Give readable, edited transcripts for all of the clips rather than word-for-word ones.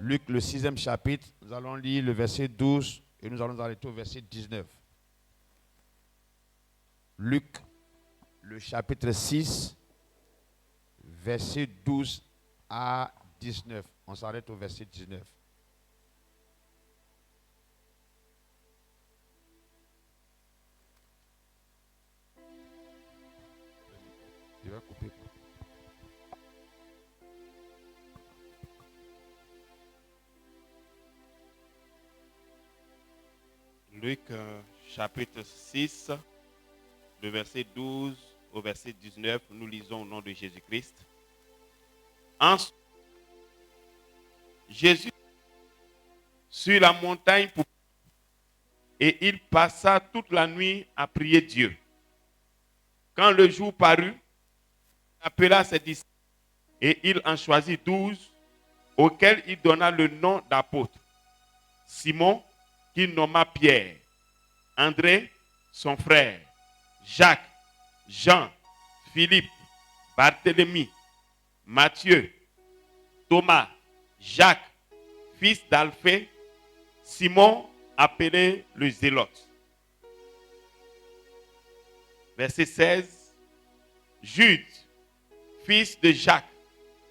Luc, le 6e chapitre, nous allons lire le verset 12 et nous allons arrêter au verset 19. Luc, le chapitre 6, verset 12 à 19. On s'arrête au verset 19. Je vais couper. Luc chapitre 6, le verset 12 au verset 19, nous lisons au nom de Jésus-Christ. Ensuite, Jésus sur la montagne et il passa toute la nuit à prier Dieu. Quand le jour parut, il appela ses disciples et il en choisit 12 auxquels il donna le nom d'apôtres. Simon, qu'il nomma Pierre, André, son frère, Jacques, Jean, Philippe, Barthélemy, Matthieu, Thomas, Jacques, fils d'Alphée, Simon, appelé le Zélote. Verset 16, Jude, fils de Jacques,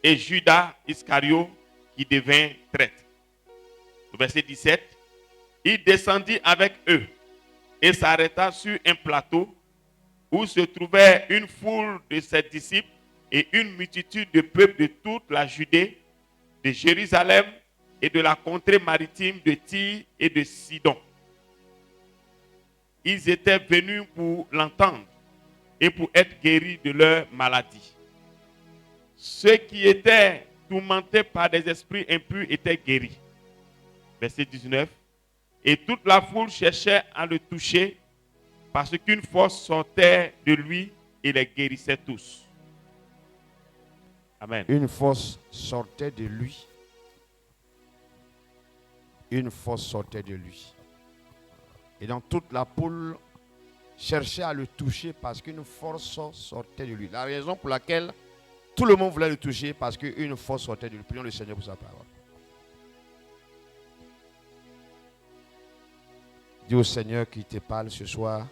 et Judas Iscario, qui devint traître. Verset 17, il descendit avec eux et s'arrêta sur un plateau où se trouvait une foule de ses disciples et une multitude de peuples de toute la Judée, de Jérusalem et de la contrée maritime de Tyr et de Sidon. Ils étaient venus pour l'entendre et pour être guéris de leur maladie. Ceux qui étaient tourmentés par des esprits impurs étaient guéris. Verset 19. Et toute la foule cherchait à le toucher parce qu'une force sortait de lui et les guérissait tous. Amen. Une force sortait de lui. Une force sortait de lui. Et donc toute la foule cherchait à le toucher parce qu'une force sortait de lui. La raison pour laquelle tout le monde voulait le toucher, parce qu'une force sortait de lui. Prions le Seigneur pour sa parole. Dis au Seigneur qui te parle ce soir.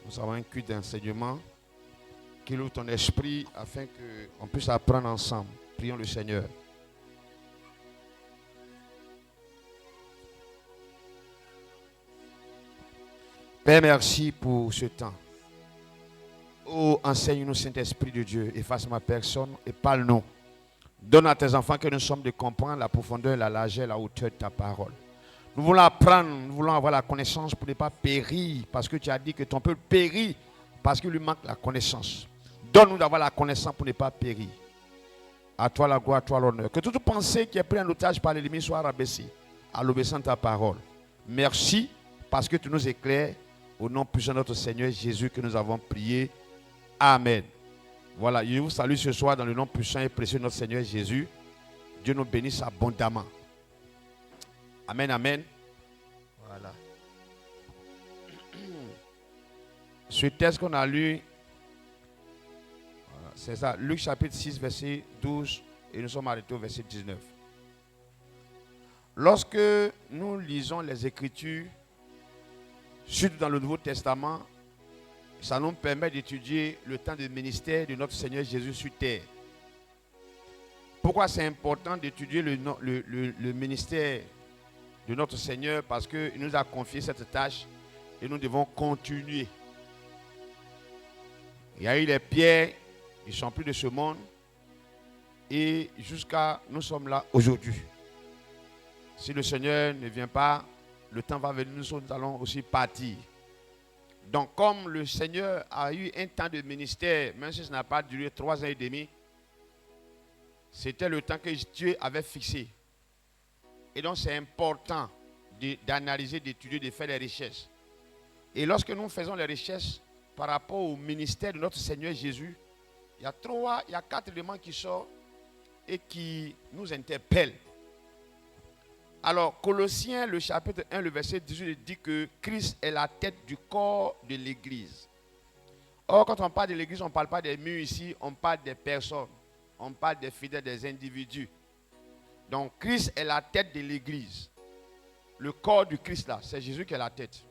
Nous avons un culte d'enseignement. Qu'il ouvre ton esprit afin qu'on puisse apprendre ensemble. Prions le Seigneur. Père, merci pour ce temps. Oh, enseigne-nous, Saint-Esprit de Dieu, efface ma personne et parle-nous. Donne à tes enfants que nous sommes de comprendre la profondeur, la largeur, la hauteur de ta parole. Nous voulons apprendre, nous voulons avoir la connaissance pour ne pas périr, parce que tu as dit que ton peuple périt parce qu'il lui manque la connaissance. Donne-nous d'avoir la connaissance pour ne pas périr. À toi la gloire, à toi l'honneur. Que toute pensée qui est prise en otage par l'ennemi soit rabaissée à l'obéissance de ta parole. Merci parce que tu nous éclaires. Au nom puissant de notre Seigneur Jésus que nous avons prié. Amen. Voilà, je vous salue ce soir dans le nom puissant et précieux de notre Seigneur Jésus. Dieu nous bénisse abondamment. Amen, amen. Voilà. Ce texte qu'on a lu, voilà, c'est ça, Luc chapitre 6, verset 12, et nous sommes arrêtés au verset 19. Lorsque nous lisons les Écritures, surtout dans le Nouveau Testament, ça nous permet d'étudier le temps de ministère de notre Seigneur Jésus sur terre. Pourquoi c'est important d'étudier le ministère de notre Seigneur? Parce qu'il nous a confié cette tâche et nous devons continuer. Il y a eu les pierres, ils ne sont plus de ce monde. Et jusqu'à nous sommes là aujourd'hui. Si le Seigneur ne vient pas, le temps va venir, nous allons aussi partir. Donc, comme le Seigneur a eu un temps de ministère, même si ça n'a pas duré 3 ans et demi, c'était le temps que Dieu avait fixé. Et donc, c'est important d'analyser, d'étudier, de faire des recherches. Et lorsque nous faisons les recherches par rapport au ministère de notre Seigneur Jésus, il y a 4 éléments qui sortent et qui nous interpellent. Alors, Colossiens, le chapitre 1, le verset 18, dit que Christ est la tête du corps de l'Église. Or, quand on parle de l'Église, on ne parle pas des murs ici, on parle des personnes. On parle des fidèles, des individus. Donc Christ est la tête de l'église. Le corps du Christ là, c'est Jésus qui est la tête.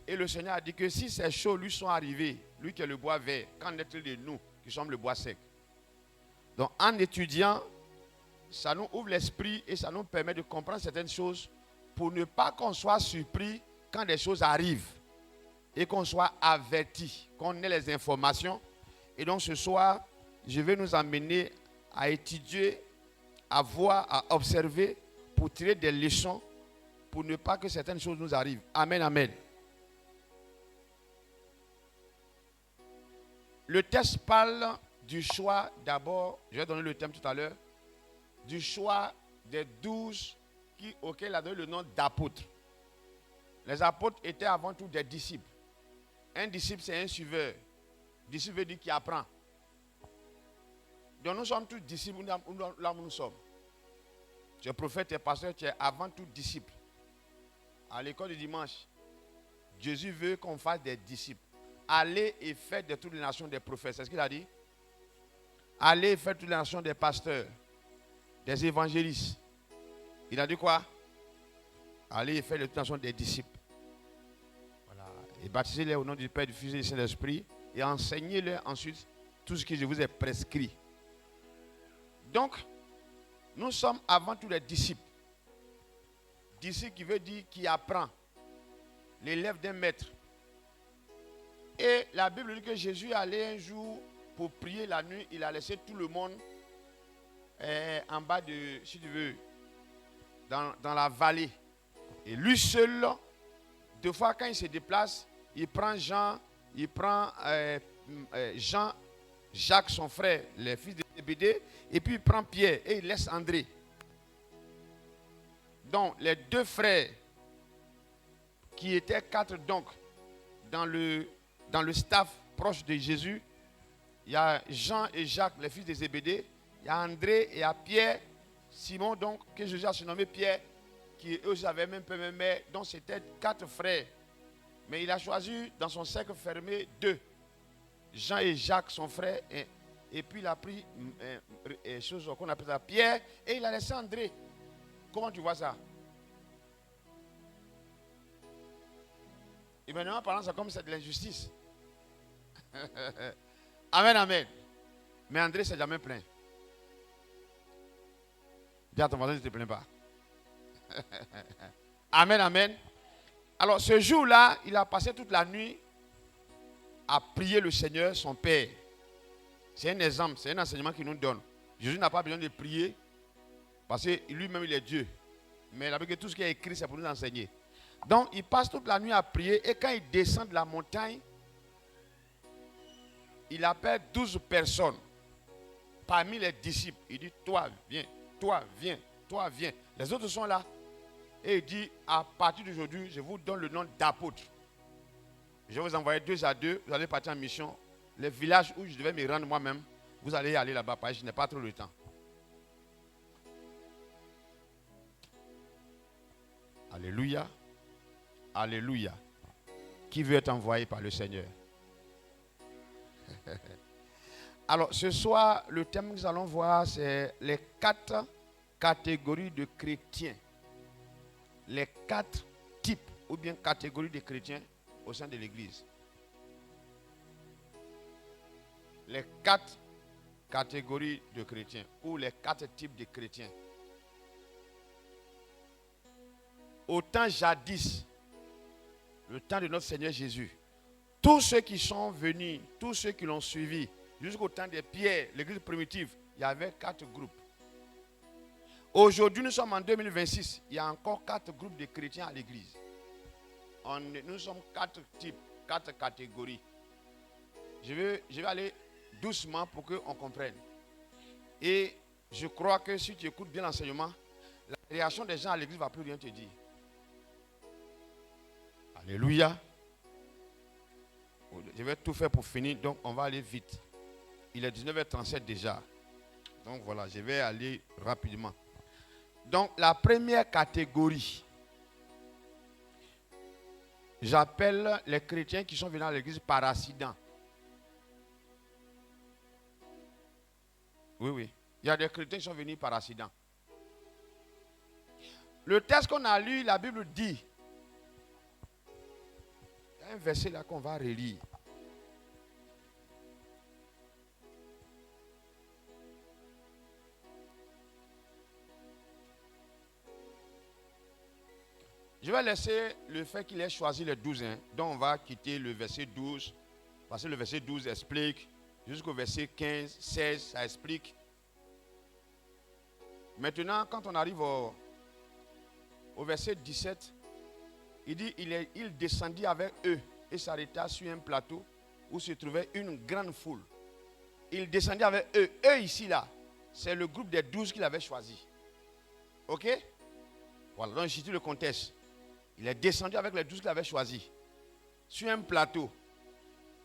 Et le Seigneur a dit que si ces choses lui sont arrivées, lui qui est le bois vert, qu'en est-il de nous qui sommes le bois sec? Donc en étudiant, ça nous ouvre l'esprit et ça nous permet de comprendre certaines choses pour ne pas qu'on soit surpris quand des choses arrivent et qu'on soit averti, qu'on ait les informations. Et donc ce soir, je vais nous amener à étudier, à voir, à observer pour tirer des leçons pour ne pas que certaines choses nous arrivent. Amen, amen. Le texte parle du choix d'abord, je vais donner le thème tout à l'heure, du choix des 12 auxquels il a donné le nom d'apôtres. Les apôtres étaient avant tout des disciples. Un disciple, c'est un suiveur. Disciple veut dire qui apprend. Donc nous sommes tous disciples là où nous sommes. Tu es prophète, tu es pasteur, tu es avant tout disciple. À l'école du dimanche, Jésus veut qu'on fasse des disciples. Allez et faites de toutes les nations des prophètes. C'est ce qu'il a dit. Allez et faites de toutes les nations des pasteurs, des évangélistes. Il a dit quoi? Allez et faites de toutes les nations des disciples. Voilà. Et baptisez-les au nom du Père, du Fils et du Saint-Esprit. Et enseignez-leur ensuite tout ce que je vous ai prescrit. Donc, nous sommes avant tout des disciples. Disciple qui veut dire qui apprend. L'élève d'un maître. Et la Bible dit que Jésus allait un jour pour prier la nuit. Il a laissé tout le monde en bas de, si tu veux, dans la vallée. Et lui seul, deux fois quand il se déplace, il prend Jean, Jacques, son frère, les fils de Zébédée, et puis il prend Pierre et il laisse André. Donc les deux frères, qui étaient 4 donc, dans le staff proche de Jésus, il y a Jean et Jacques, les fils de Zébédée, il y a André et il y a Pierre, Simon donc, que Jésus a surnommé Pierre, qui eux aussi avaient même peu même mère, donc c'était 4 frères. Mais il a choisi dans son cercle fermé 2. Jean et Jacques, son frère, et puis il a pris chose qu'on appelle ça Pierre, et il a laissé André. Comment tu vois ça? Et maintenant, parlant ça comme c'est de l'injustice. Amen, amen. Mais André s'est jamais plaint. Dis à ton voisin, ne te plains pas. Amen, amen. Alors ce jour-là, il a passé toute la nuit à prier le Seigneur, son Père. C'est un exemple, c'est un enseignement qu'il nous donne. Jésus n'a pas besoin de prier parce que lui-même il est Dieu. Mais la Bible, tout ce qui est écrit, c'est pour nous enseigner. Donc il passe toute la nuit à prier et quand il descend de la montagne, il appelle 12 personnes parmi les disciples. Il dit, toi viens, toi viens, toi viens. Les autres sont là. Et il dit, à partir d'aujourd'hui, je vous donne le nom d'apôtres. Je vais vous envoyer 2 à 2. Vous allez partir en mission. Les villages où je devais me rendre moi-même, vous allez aller là-bas parce que je n'ai pas trop le temps. Alléluia. Alléluia. Qui veut être envoyé par le Seigneur? Alors, ce soir, le thème que nous allons voir, c'est les 4 catégories de chrétiens. Les 4 types ou bien catégories de chrétiens au sein de l'Église. Les 4 catégories de chrétiens ou les 4 types de chrétiens. Au temps jadis, le temps de notre Seigneur Jésus, tous ceux qui sont venus, tous ceux qui l'ont suivi, jusqu'au temps de Pierre, l'église primitive, il y avait 4 groupes. Aujourd'hui, nous sommes en 2026, il y a encore 4 groupes de chrétiens à l'église. Nous sommes 4 types, 4 catégories. Je vais aller doucement pour qu'on comprenne. Et je crois que si tu écoutes bien l'enseignement, la réaction des gens à l'église ne va plus rien te dire. Alléluia. Je vais tout faire pour finir, donc on va aller vite. Il est 19h37 déjà. Donc voilà, je vais aller rapidement. Donc la première catégorie, j'appelle les chrétiens qui sont venus à l'église par accident. Oui. Il y a des chrétiens qui sont venus par accident. Le texte qu'on a lu, la Bible dit, il y a un verset là qu'on va relire. Je vais laisser le fait qu'il ait choisi les 12, donc on va quitter le verset 12, parce que le verset 12 explique, jusqu'au verset 15, 16, ça explique. Maintenant, quand on arrive au verset 17, il dit, il descendit avec eux et s'arrêta sur un plateau où se trouvait une grande foule. Il descendit avec eux. Eux ici, là, c'est le groupe des 12 qu'il avait choisi. Ok? Voilà, donc je cite le contexte. Il est descendu avec les 12 qu'il avait choisis sur un plateau.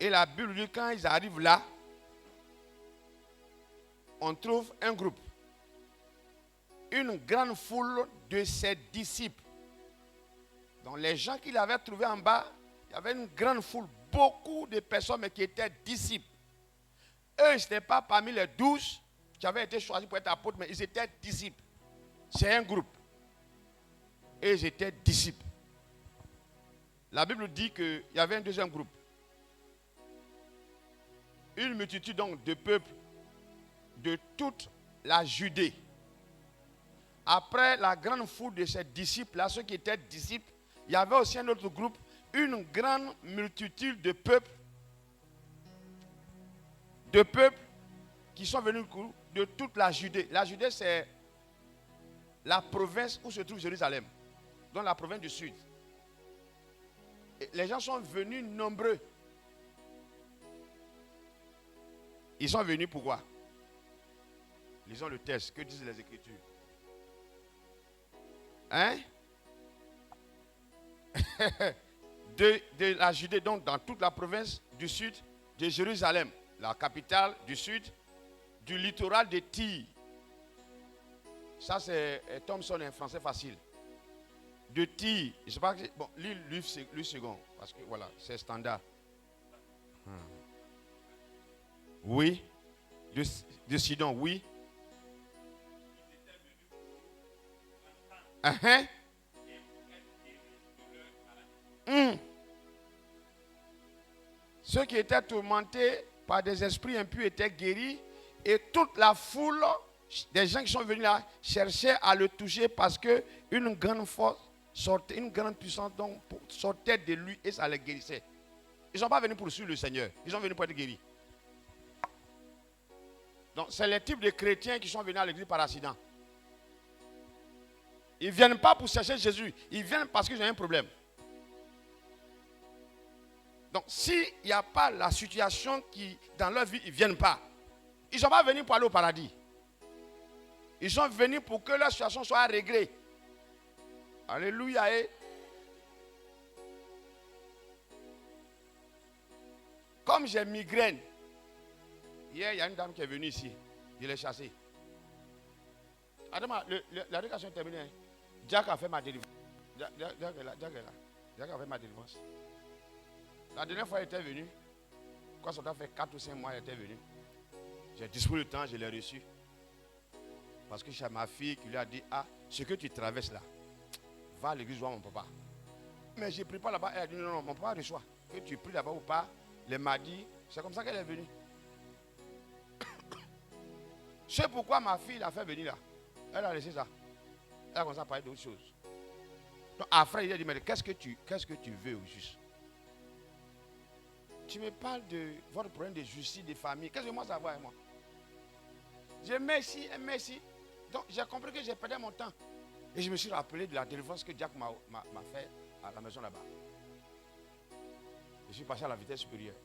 Et la Bible dit, quand ils arrivent là, on trouve un groupe. Une grande foule de ses disciples. Donc les gens qu'il avait trouvés en bas, il y avait une grande foule, beaucoup de personnes mais qui étaient disciples. Eux, ils n'étaient pas parmi les 12 qui avaient été choisis pour être apôtres, mais ils étaient disciples. C'est un groupe. Et ils étaient disciples. La Bible dit qu'il y avait un deuxième groupe. Une multitude donc de peuples de toute la Judée. Après la grande foule de ces disciples-là, ceux qui étaient disciples, il y avait aussi un autre groupe, une grande multitude de peuples qui sont venus de toute la Judée. La Judée, c'est la province où se trouve Jérusalem, dans la province du sud. Et les gens sont venus nombreux. Ils sont venus pourquoi? Lisons le texte. Que disent les Écritures? Hein? de la Judée, donc dans toute la province du sud, de Jérusalem, la capitale du sud, du littoral de Tyr. Ça, c'est Thompson, un français facile. De Tyr, je ne sais pas, bon, lis second, parce que voilà, c'est standard. Oui. De Sidon, oui. Ceux qui étaient tourmentés par des esprits impurs étaient guéris et toute la foule des gens qui sont venus là cherchaient à le toucher parce que une grande force sortait, une grande puissance donc, sortait de lui et ça les guérissait. Ils ne sont pas venus pour suivre le Seigneur, ils sont venus pour être guéris. Donc c'est les types de chrétiens qui sont venus à l'église par accident. Ils ne viennent pas pour chercher Jésus, ils viennent parce qu'ils ont un problème. Donc, s'il n'y a pas la situation qui, dans leur vie, ils ne viennent pas. Ils ne sont pas venus pour aller au paradis. Ils sont venus pour que leur situation soit réglée. Alléluia. Comme j'ai migraine, hier, il y a une dame qui est venue ici. Je l'ai chassée. Attends, la rédaction est terminée. Jack a fait ma délivrance. Jack a fait ma délivrance. La dernière fois, elle était venue. Quand ça a fait 4 ou 5 mois, elle était venue. J'ai disposé le temps, je l'ai reçu. Parce que c'est ma fille qui lui a dit, ah, ce que tu traverses là, va à l'église voir mon papa. Mais je ne prie pas là-bas. Elle a dit, non, mon papa reçoit. Que tu pries là-bas ou pas, les mardis, c'est comme ça qu'elle est venue. C'est pourquoi ma fille l'a fait venir là. Elle a laissé ça. Elle a commencé à parler d'autres choses. Donc après, il a dit, mais qu'est-ce que tu veux au juste? Tu me parles de votre problème de justice de famille. Qu'est-ce que moi ça va avec moi? Je merci, merci. Donc j'ai compris que j'ai perdu mon temps. Et je me suis rappelé de la délivrance que Jack m'a fait à la maison là-bas. Je suis passé à la vitesse supérieure.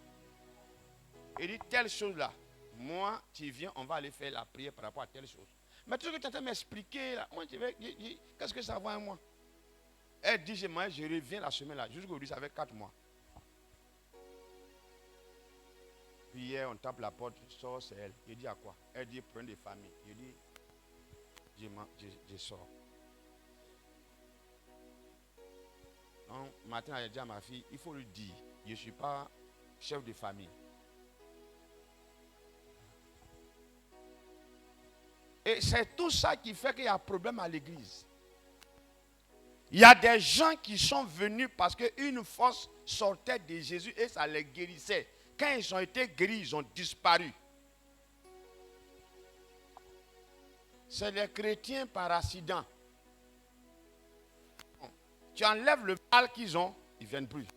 Il dit telle chose là. Moi, tu viens, on va aller faire la prière par rapport à telle chose. Mais tout ce que tu as train de m'expliquer là, moi, qu'est-ce que ça va avec moi? Elle dit, je reviens la semaine là. Jusqu'aujourd'hui, ça fait 4 mois. Puis hier, on tape la porte, sort, c'est elle. Je dis à quoi? Elle dit, prends des familles. Je dis, je sors. Donc, matin, j'ai dit à ma fille, il faut lui dire, je ne suis pas chef de famille. Et c'est tout ça qui fait qu'il y a un problème à l'église. Il y a des gens qui sont venus parce qu'une force sortait de Jésus et ça les guérissait. Quand ils ont été guéris, ils ont disparu. C'est les chrétiens par accident. Tu enlèves le mal qu'ils ont, ils ne viennent plus.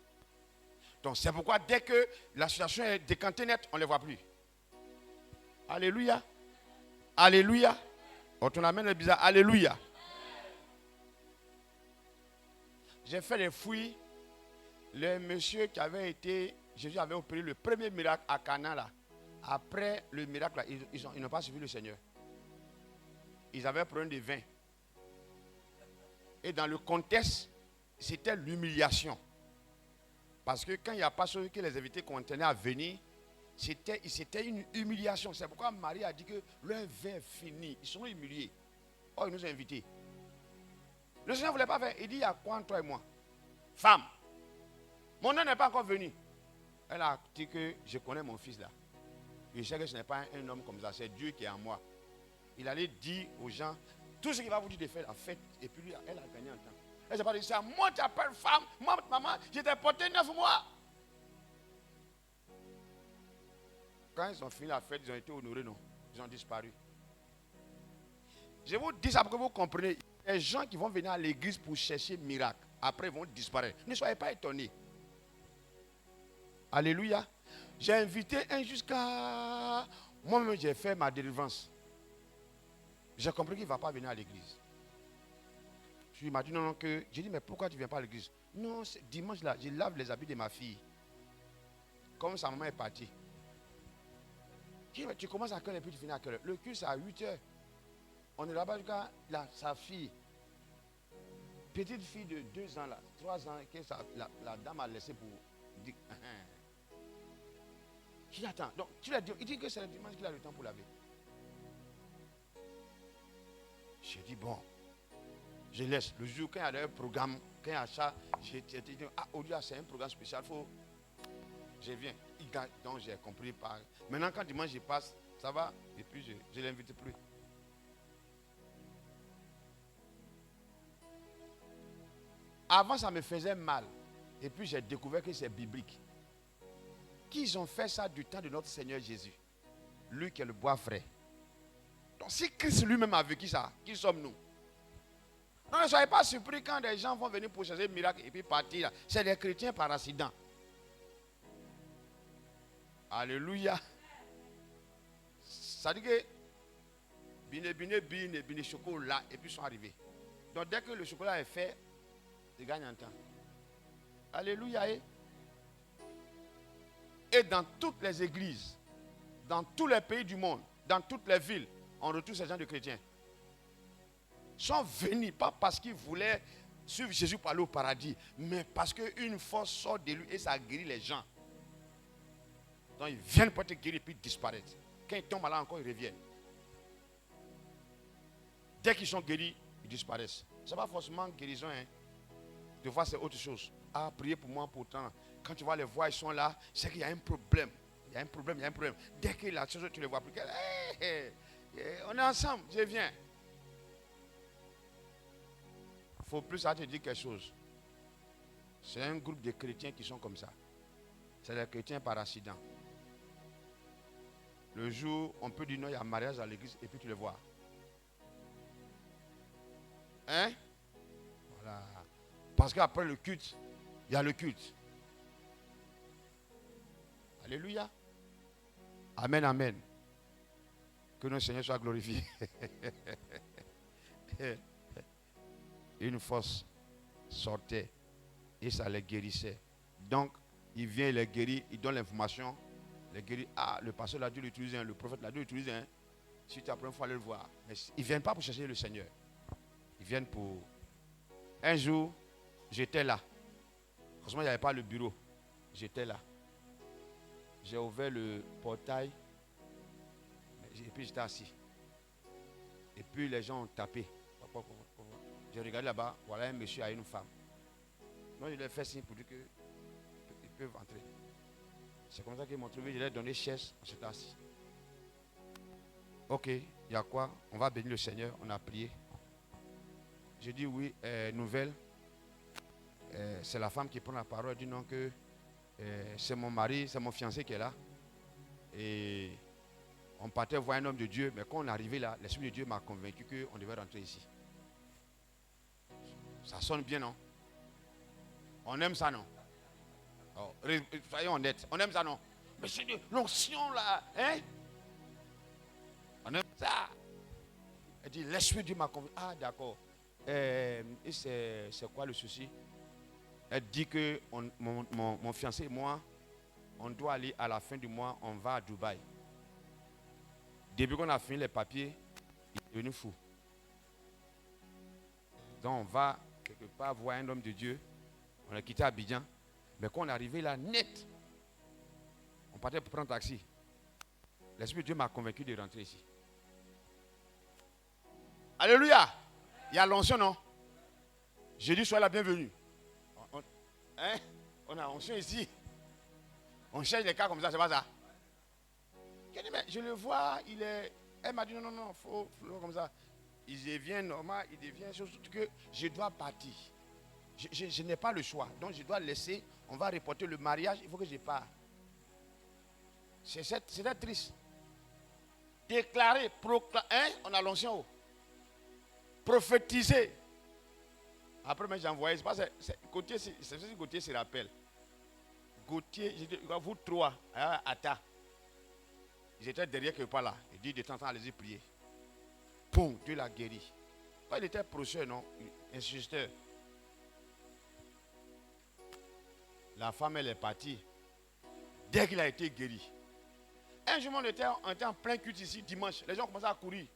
Donc c'est pourquoi dès que la situation est décantée net, on ne les voit plus. Alléluia. Alléluia. On tourne la main le bizarre. Alléluia. J'ai fait des fouilles. Le monsieur qui avait été, Jésus avait opéré le premier miracle à Cana là. Après le miracle là, ils n'ont pas suivi le Seigneur. Ils avaient un problème de vin. Et dans le contexte, c'était l'humiliation. Parce que quand il n'y a pas celui que les invités contenaient à venir, c'était une humiliation. C'est pourquoi Marie a dit que leur vin est fini. Ils sont humiliés. Oh, ils nous ont invités. Le Seigneur ne voulait pas faire. Il dit, il y a quoi entre toi et moi? Femme, mon nom n'est pas encore venu. Elle a dit que je connais mon fils là. Je sais que ce n'est pas un homme comme ça. C'est Dieu qui est en moi. Il allait dire aux gens, tout ce qu'il va vous dire de faire, en fait. Et puis lui, elle a gagné en temps. Elle s'est pas dit ça. Moi, tu appelles femme. Moi, maman, j'étais porté 9 mois. Quand ils ont fini la fête, ils ont été honorés, non? Ils ont disparu. Je vous dis ça pour que vous compreniez. Les gens qui vont venir à l'église pour chercher miracle, après ils vont disparaître. Ne soyez pas étonnés. Alléluia. J'ai invité un jusqu'à... Moi-même, j'ai fait ma délivrance. J'ai compris qu'il ne va pas venir à l'église. Je lui ai dit non, que... J'ai dit, mais pourquoi tu ne viens pas à l'église? Non, dimanche là, je lave les habits de ma fille. Comme sa maman est partie. Je dis, mais tu commences à quelle heure et puis tu finis à quelle heure? Le culte c'est à 8h. On est là-bas jusqu'à sa fille. Petite fille de 2 ans là, 3 ans, que la dame a laissé pour dire. Je dis, attends, donc tu l'as dit, il dit que c'est le dimanche qu'il a le temps pour laver. J'ai dit, bon, je laisse. Le jour quand il y a un programme, quand il y a ça, j'ai dit, ah, Odia, c'est un programme spécial, faut. Je viens. Donc j'ai compris par. Maintenant, quand dimanche je passe, ça va, et puis je ne l'invite plus. Avant, ça me faisait mal. Et puis j'ai découvert que c'est biblique. Qu'ils ont fait ça du temps de notre Seigneur Jésus. Lui qui est le bois frais. Donc si Christ lui-même a vécu ça, qui sommes-nous? Donc ne soyez pas surpris quand des gens vont venir pour chercher un miracle et puis partir. C'est des chrétiens par accident. Alléluia. Ça dit que bine chocolat et puis ils sont arrivés. Donc dès que le chocolat est fait, ils gagnent en temps. Alléluia. Et dans toutes les églises, dans tous les pays du monde, dans toutes les villes, on retrouve ces gens de chrétiens. Ils sont venus, pas parce qu'ils voulaient suivre Jésus pour aller au paradis, mais parce qu'une force sort de lui et ça guérit les gens. Donc ils viennent pour être guéris et puis disparaissent. Quand ils tombent malades encore, ils reviennent. Dès qu'ils sont guéris, ils disparaissent. Ce n'est pas forcément guérison. De voir, c'est autre chose. Ah, priez pour moi pourtant. Quand tu vas les voir, ils sont là, c'est qu'il y a un problème. Il y a un problème. Dès que la chose, tu les vois plus. On est ensemble, je viens. Il faut plus à te dire quelque chose. C'est un groupe de chrétiens qui sont comme ça. C'est des chrétiens par accident. Le jour, on peut dire non, il y a un mariage à l'église et puis tu les vois. Hein? Voilà. Parce qu'après le culte, il y a le culte. Alléluia. Amen, amen. Que notre Seigneur soit glorifié. Une force sortait et ça les guérissait. Donc, il vient, il les guérit, il donne l'information. Les guérit. Ah, le pasteur l'a dû l'utiliser, le prophète l'a dû l'utiliser. Si tu apprends, il faut aller le voir. Mais ils ne viennent pas pour chercher le Seigneur. Ils viennent pour... Un jour, j'étais là. Heureusement, il n'y avait pas le bureau. J'étais là. J'ai ouvert le portail. Et puis j'étais assis. Et puis les gens ont tapé. J'ai regardé là-bas. Voilà un monsieur et une femme. Moi, je leur ai fait signe pour dire qu'ils peuvent entrer. C'est comme ça qu'ils m'ont trouvé. Je leur ai donné chaise. On s'était assis. Ok, il y a quoi? On va bénir le Seigneur. On a prié. J'ai dit oui, nouvelle. c'est la femme qui prend la parole et dit non que c'est mon mari, c'est mon fiancé qui est là. Et on partait voir un homme de Dieu, mais quand on est arrivé là, l'Esprit de Dieu m'a convaincu qu'on devait rentrer ici. Ça sonne bien, non? On aime ça, non? Oh, soyons honnêtes, on aime ça, non? Mais c'est de l'onction là, hein? On aime ça. Elle dit, l'Esprit de Dieu m'a convaincu. Ah, d'accord. Et c'est quoi le souci? Elle dit que mon fiancé et moi, on doit aller à la fin du mois, on va à Dubaï. Depuis qu'on a fini les papiers, il est devenu fou. Donc on va quelque part voir un homme de Dieu. On a quitté Abidjan. Mais quand on est arrivé là, net, on partait pour prendre un taxi. L'Esprit de Dieu m'a convaincu de rentrer ici. Alléluia! Il y a l'onction, non? J'ai dit, sois la bienvenue. On a l'onction ici. On cherche des cas comme ça, c'est pas ça. Je le vois, il est. Elle m'a dit non, faut comme ça. Il devient normal, il devient surtout que je dois partir. Je n'ai pas le choix. Donc je dois laisser, on va reporter le mariage, il faut que je parte. C'est triste. Déclarer, proclamer, on a l'onction haut. Prophétiser. Après, j'ai envoyé, Gauthier se rappelle. Gauthier, vous trois, à ta. Ils étaient derrière quelque part là. Il dit de temps en temps, allez-y prier. Poum, Dieu l'a guéri. Il était procès, non? Insisteur. La femme, elle est partie. Dès qu'il a été guéri. Un jour, on était en plein culte ici, dimanche. Les gens commençaient à courir.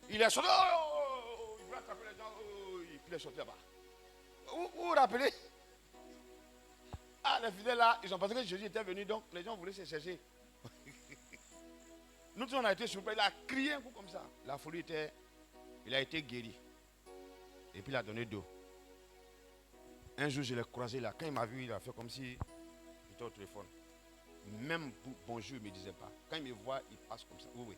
Il est sorti. Il voulait attraper les gens. Puis il est sorti là-bas. Vous vous rappelez? Ah, les fidèles là, ils ont pensé que Jésus était venu, donc les gens voulaient se chercher. Nous tous on a été surpris, il a crié un coup comme ça. La folie était, il a été guéri. Et puis il a donné d'eau. Un jour je l'ai croisé là, quand il m'a vu, il a fait comme si il était au téléphone. Même bonjour, il ne me disait pas. Quand il me voit, il passe comme ça. Oui.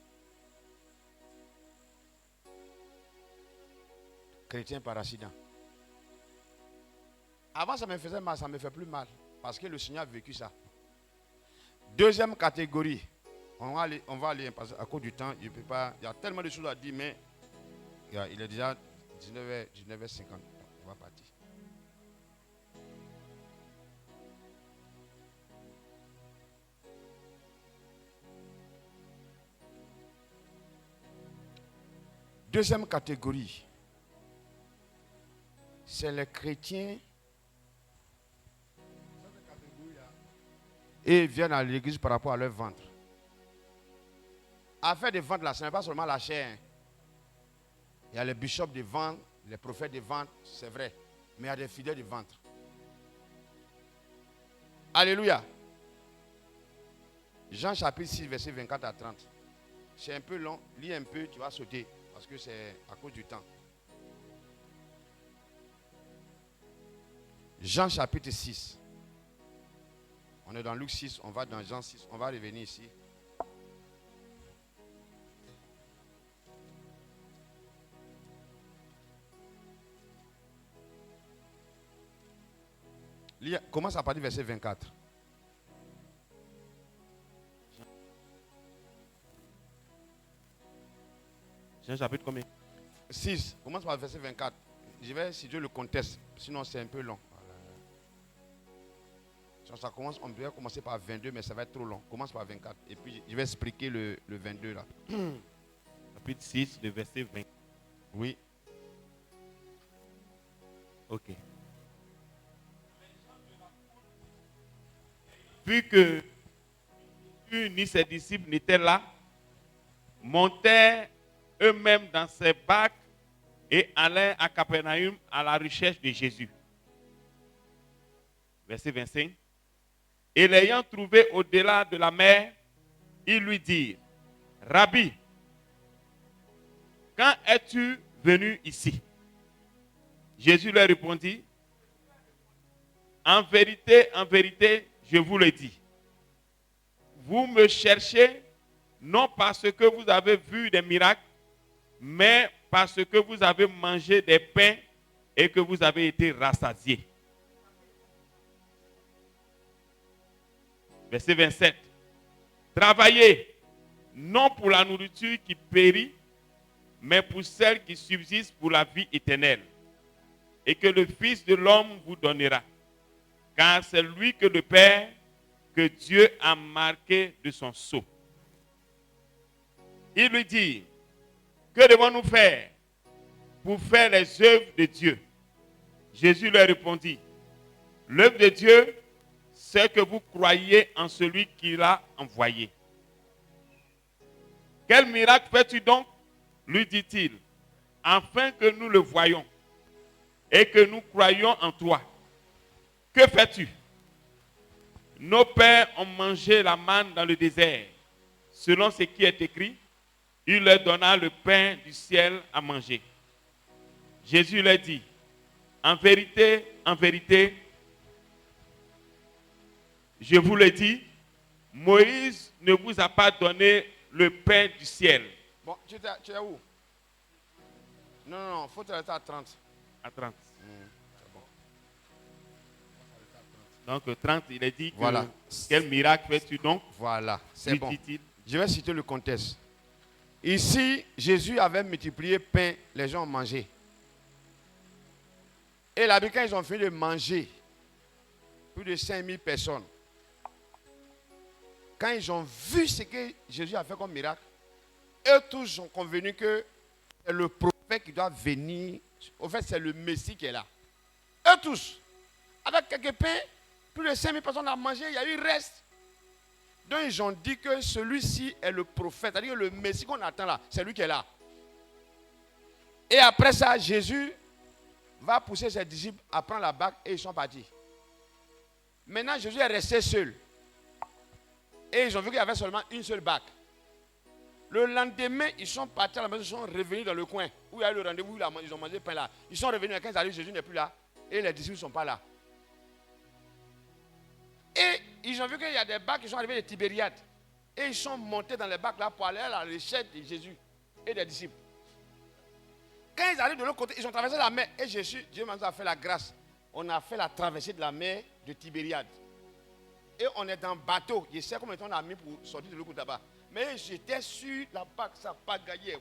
Chrétien par accident. Avant ça me faisait mal, ça ne me fait plus mal. Parce que le Seigneur a vécu ça. Deuxième catégorie. On va aller parce qu'à cause du temps, je peux pas. Il y a tellement de choses à dire, mais il est déjà 19h50. On va partir. Deuxième catégorie, c'est les chrétiens. Et ils viennent à l'église par rapport à leur ventre. Affaire de ventre là, ce n'est pas seulement la chair. Hein. Il y a les bishops de ventre, les prophètes de ventre, c'est vrai. Mais il y a des fidèles de ventre. Alléluia. Jean chapitre 6, verset 24 à 30. C'est un peu long, lis un peu, tu vas sauter. Parce que c'est à cause du temps. Jean chapitre 6. On est dans Luc 6, on va dans Jean 6, on va revenir ici. Commence à partir du verset 24. Jean chapitre combien? 6. Commence par le verset 24. Je vais situer le contexte, sinon c'est un peu long. Ça commence, on devrait commencer par 22, mais ça va être trop long. Commence par 24. Et puis je vais expliquer le 22 là. Chapitre 6, le verset 20. Oui. Ok. Vu que ni ses disciples n'étaient là, montaient eux-mêmes dans ces bacs et allaient à Capernaum à la recherche de Jésus. Verset 25. Et l'ayant trouvé au-delà de la mer, ils lui dirent, Rabbi, quand es-tu venu ici? Jésus leur répondit, en vérité, je vous le dis. Vous me cherchez non parce que vous avez vu des miracles, mais parce que vous avez mangé des pains et que vous avez été rassasiés. Verset 27. Travaillez, non pour la nourriture qui périt, mais pour celle qui subsiste pour la vie éternelle, et que le Fils de l'homme vous donnera. Car c'est lui que le Père, que Dieu a marqué de son sceau. Il lui dit, que devons-nous faire pour faire les œuvres de Dieu? Jésus leur répondit, l'œuvre de Dieu, c'est que vous croyez en celui qui l'a envoyé. Quel miracle fais-tu donc? Lui dit-il, afin que nous le voyions et que nous croyions en toi. Que fais-tu? Nos pères ont mangé la manne dans le désert, selon ce qui est écrit, il leur donna le pain du ciel à manger. Jésus leur dit, en vérité, je vous le dis, Moïse ne vous a pas donné le pain du ciel. Bon, tu es où? Non, il faut t'arrêter à 30. À 30. C'est bon. Donc 30, il a dit que Voilà. Quel miracle fais-tu donc? Voilà, c'est Lui bon. dit-il. Je vais citer le contexte. Ici, Jésus avait multiplié pain, les gens ont mangé. Et là, quand ils ont fini de manger, plus de 5000 personnes, quand ils ont vu ce que Jésus a fait comme miracle, eux tous ont convenu que c'est le prophète qui doit venir. Au fait, c'est le Messie qui est là. Eux tous, avec quelques pains, plus de 5000 personnes ont mangé, il y a eu reste. Donc ils ont dit que celui-ci est le prophète, c'est-à-dire que le Messie qu'on attend là, c'est lui qui est là. Et après ça, Jésus va pousser ses disciples à prendre la barque et ils sont partis. Maintenant, Jésus est resté seul. Et ils ont vu qu'il y avait seulement une seule barque. Le lendemain, ils sont partis à la maison, ils sont revenus dans le coin où il y a eu le rendez-vous, ils ont mangé le pain là. Ils sont revenus, quand ils arrivent, Jésus n'est plus là. Et les disciples ne sont pas là. Et ils ont vu qu'il y a des barques qui sont arrivées de Tibériade. Et ils sont montés dans les barques là pour aller à la recherche de Jésus et des disciples. Quand ils arrivent de l'autre côté, ils ont traversé la mer. Et Dieu m'a fait la grâce. On a fait la traversée de la mer de Tibériade. Et on est dans le bateau. Je sais combien de temps on a mis pour sortir de l'autre côté là-bas. Mais j'étais sur la barque, ça pagayait.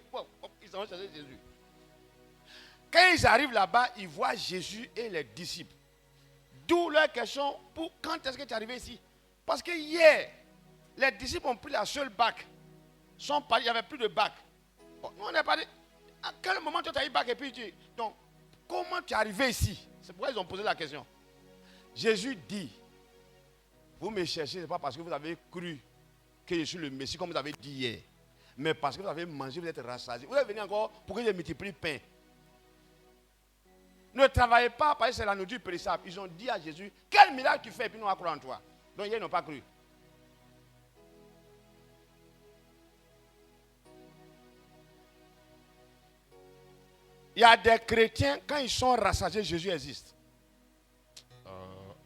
Ils ont cherché Jésus. Quand ils arrivent là-bas, ils voient Jésus et les disciples. D'où leur question, quand est-ce que tu es arrivé ici? Parce que hier, les disciples ont pris la seule barque. Il n'y avait plus de barque. Bon, nous, on n'est pas dit, à quel moment tu as eu barque et puis donc, comment tu es arrivé ici? C'est pourquoi ils ont posé la question. Jésus dit, vous me cherchez, ce n'est pas parce que vous avez cru que je suis le Messie, comme vous avez dit hier. Mais parce que vous avez mangé, vous êtes rassasiés. Vous êtes venu encore pour que je multiplie le pain. Ne travaillez pas parce que c'est la nourriture périssable. Ils ont dit à Jésus, quel miracle tu fais et puis nous allons croire en toi. Donc ils n'ont pas cru. Il y a des chrétiens, quand ils sont rassasiés, Jésus existe.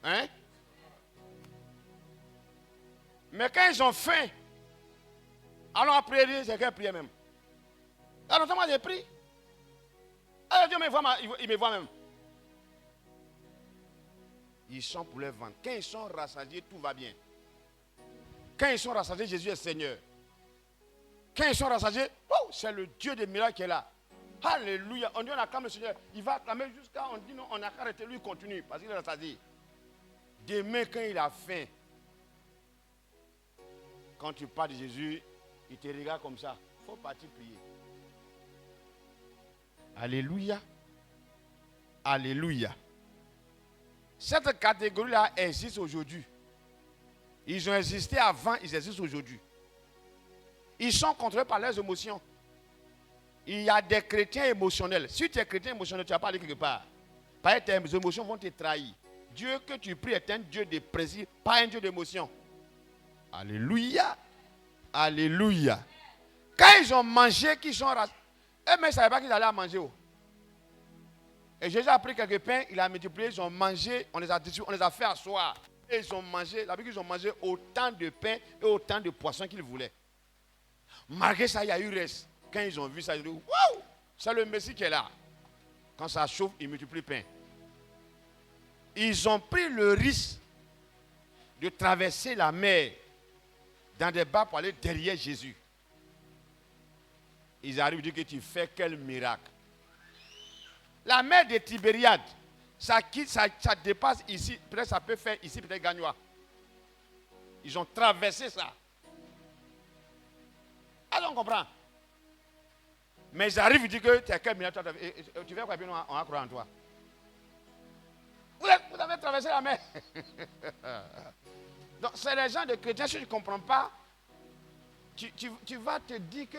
Hein? Mais quand ils ont faim, allons à prier, c'est quelle prière même? Alors, moi j'ai pris. Alors, Dieu me voit, il me voit même. Ils sont pour leur ventre. Quand ils sont rassasiés, tout va bien. Quand ils sont rassasiés, Jésus est Seigneur. Quand ils sont rassasiés, oh, c'est le Dieu des miracles qui est là. Alléluia. On dit on acclame le Seigneur. Il va acclamer jusqu'à on dit non, on n'a qu'à arrêter, lui il continue parce qu'il est rassasié. Demain, quand il a faim, quand tu parles de Jésus, il te regarde comme ça. Il faut partir prier. Alléluia. Alléluia. Cette catégorie-là existe aujourd'hui. Ils ont existé avant, ils existent aujourd'hui. Ils sont contrôlés par leurs émotions. Il y a des chrétiens émotionnels. Si tu es chrétien émotionnel, tu vas pas aller quelque part. Parce que tes émotions vont te trahir. Dieu que tu pries est un Dieu de principe, pas un Dieu d'émotion. Alléluia. Alléluia. Quand ils ont mangé, qu'ils sont rassasiés, eux-mêmes ne savaient pas qu'ils allaient manger. Et Jésus a pris quelques pains, il a multiplié, ils ont mangé, on les a fait asseoir. Et ils ont mangé, la Bible, ils ont mangé autant de pain et autant de poissons qu'ils voulaient. Malgré ça, il y a eu reste. Quand ils ont vu ça, ils ont dit, waouh, c'est le Messie qui est là. Quand ça chauffe, il multiplie le pain. Ils ont pris le risque de traverser la mer dans des barques pour aller derrière Jésus. Ils arrivent à dire que tu fais quel miracle. La mer de Tibériade, ça dépasse ici, peut-être ça peut faire ici, peut-être Gagnois. Ils ont traversé ça. Alors on comprend. Mais ils arrivent à dire que tu as quel miracle, tu fais quoi, puis on va croire en toi. Vous avez traversé la mer. Donc c'est les gens de chrétiens, si tu ne comprends pas, tu vas te dire que...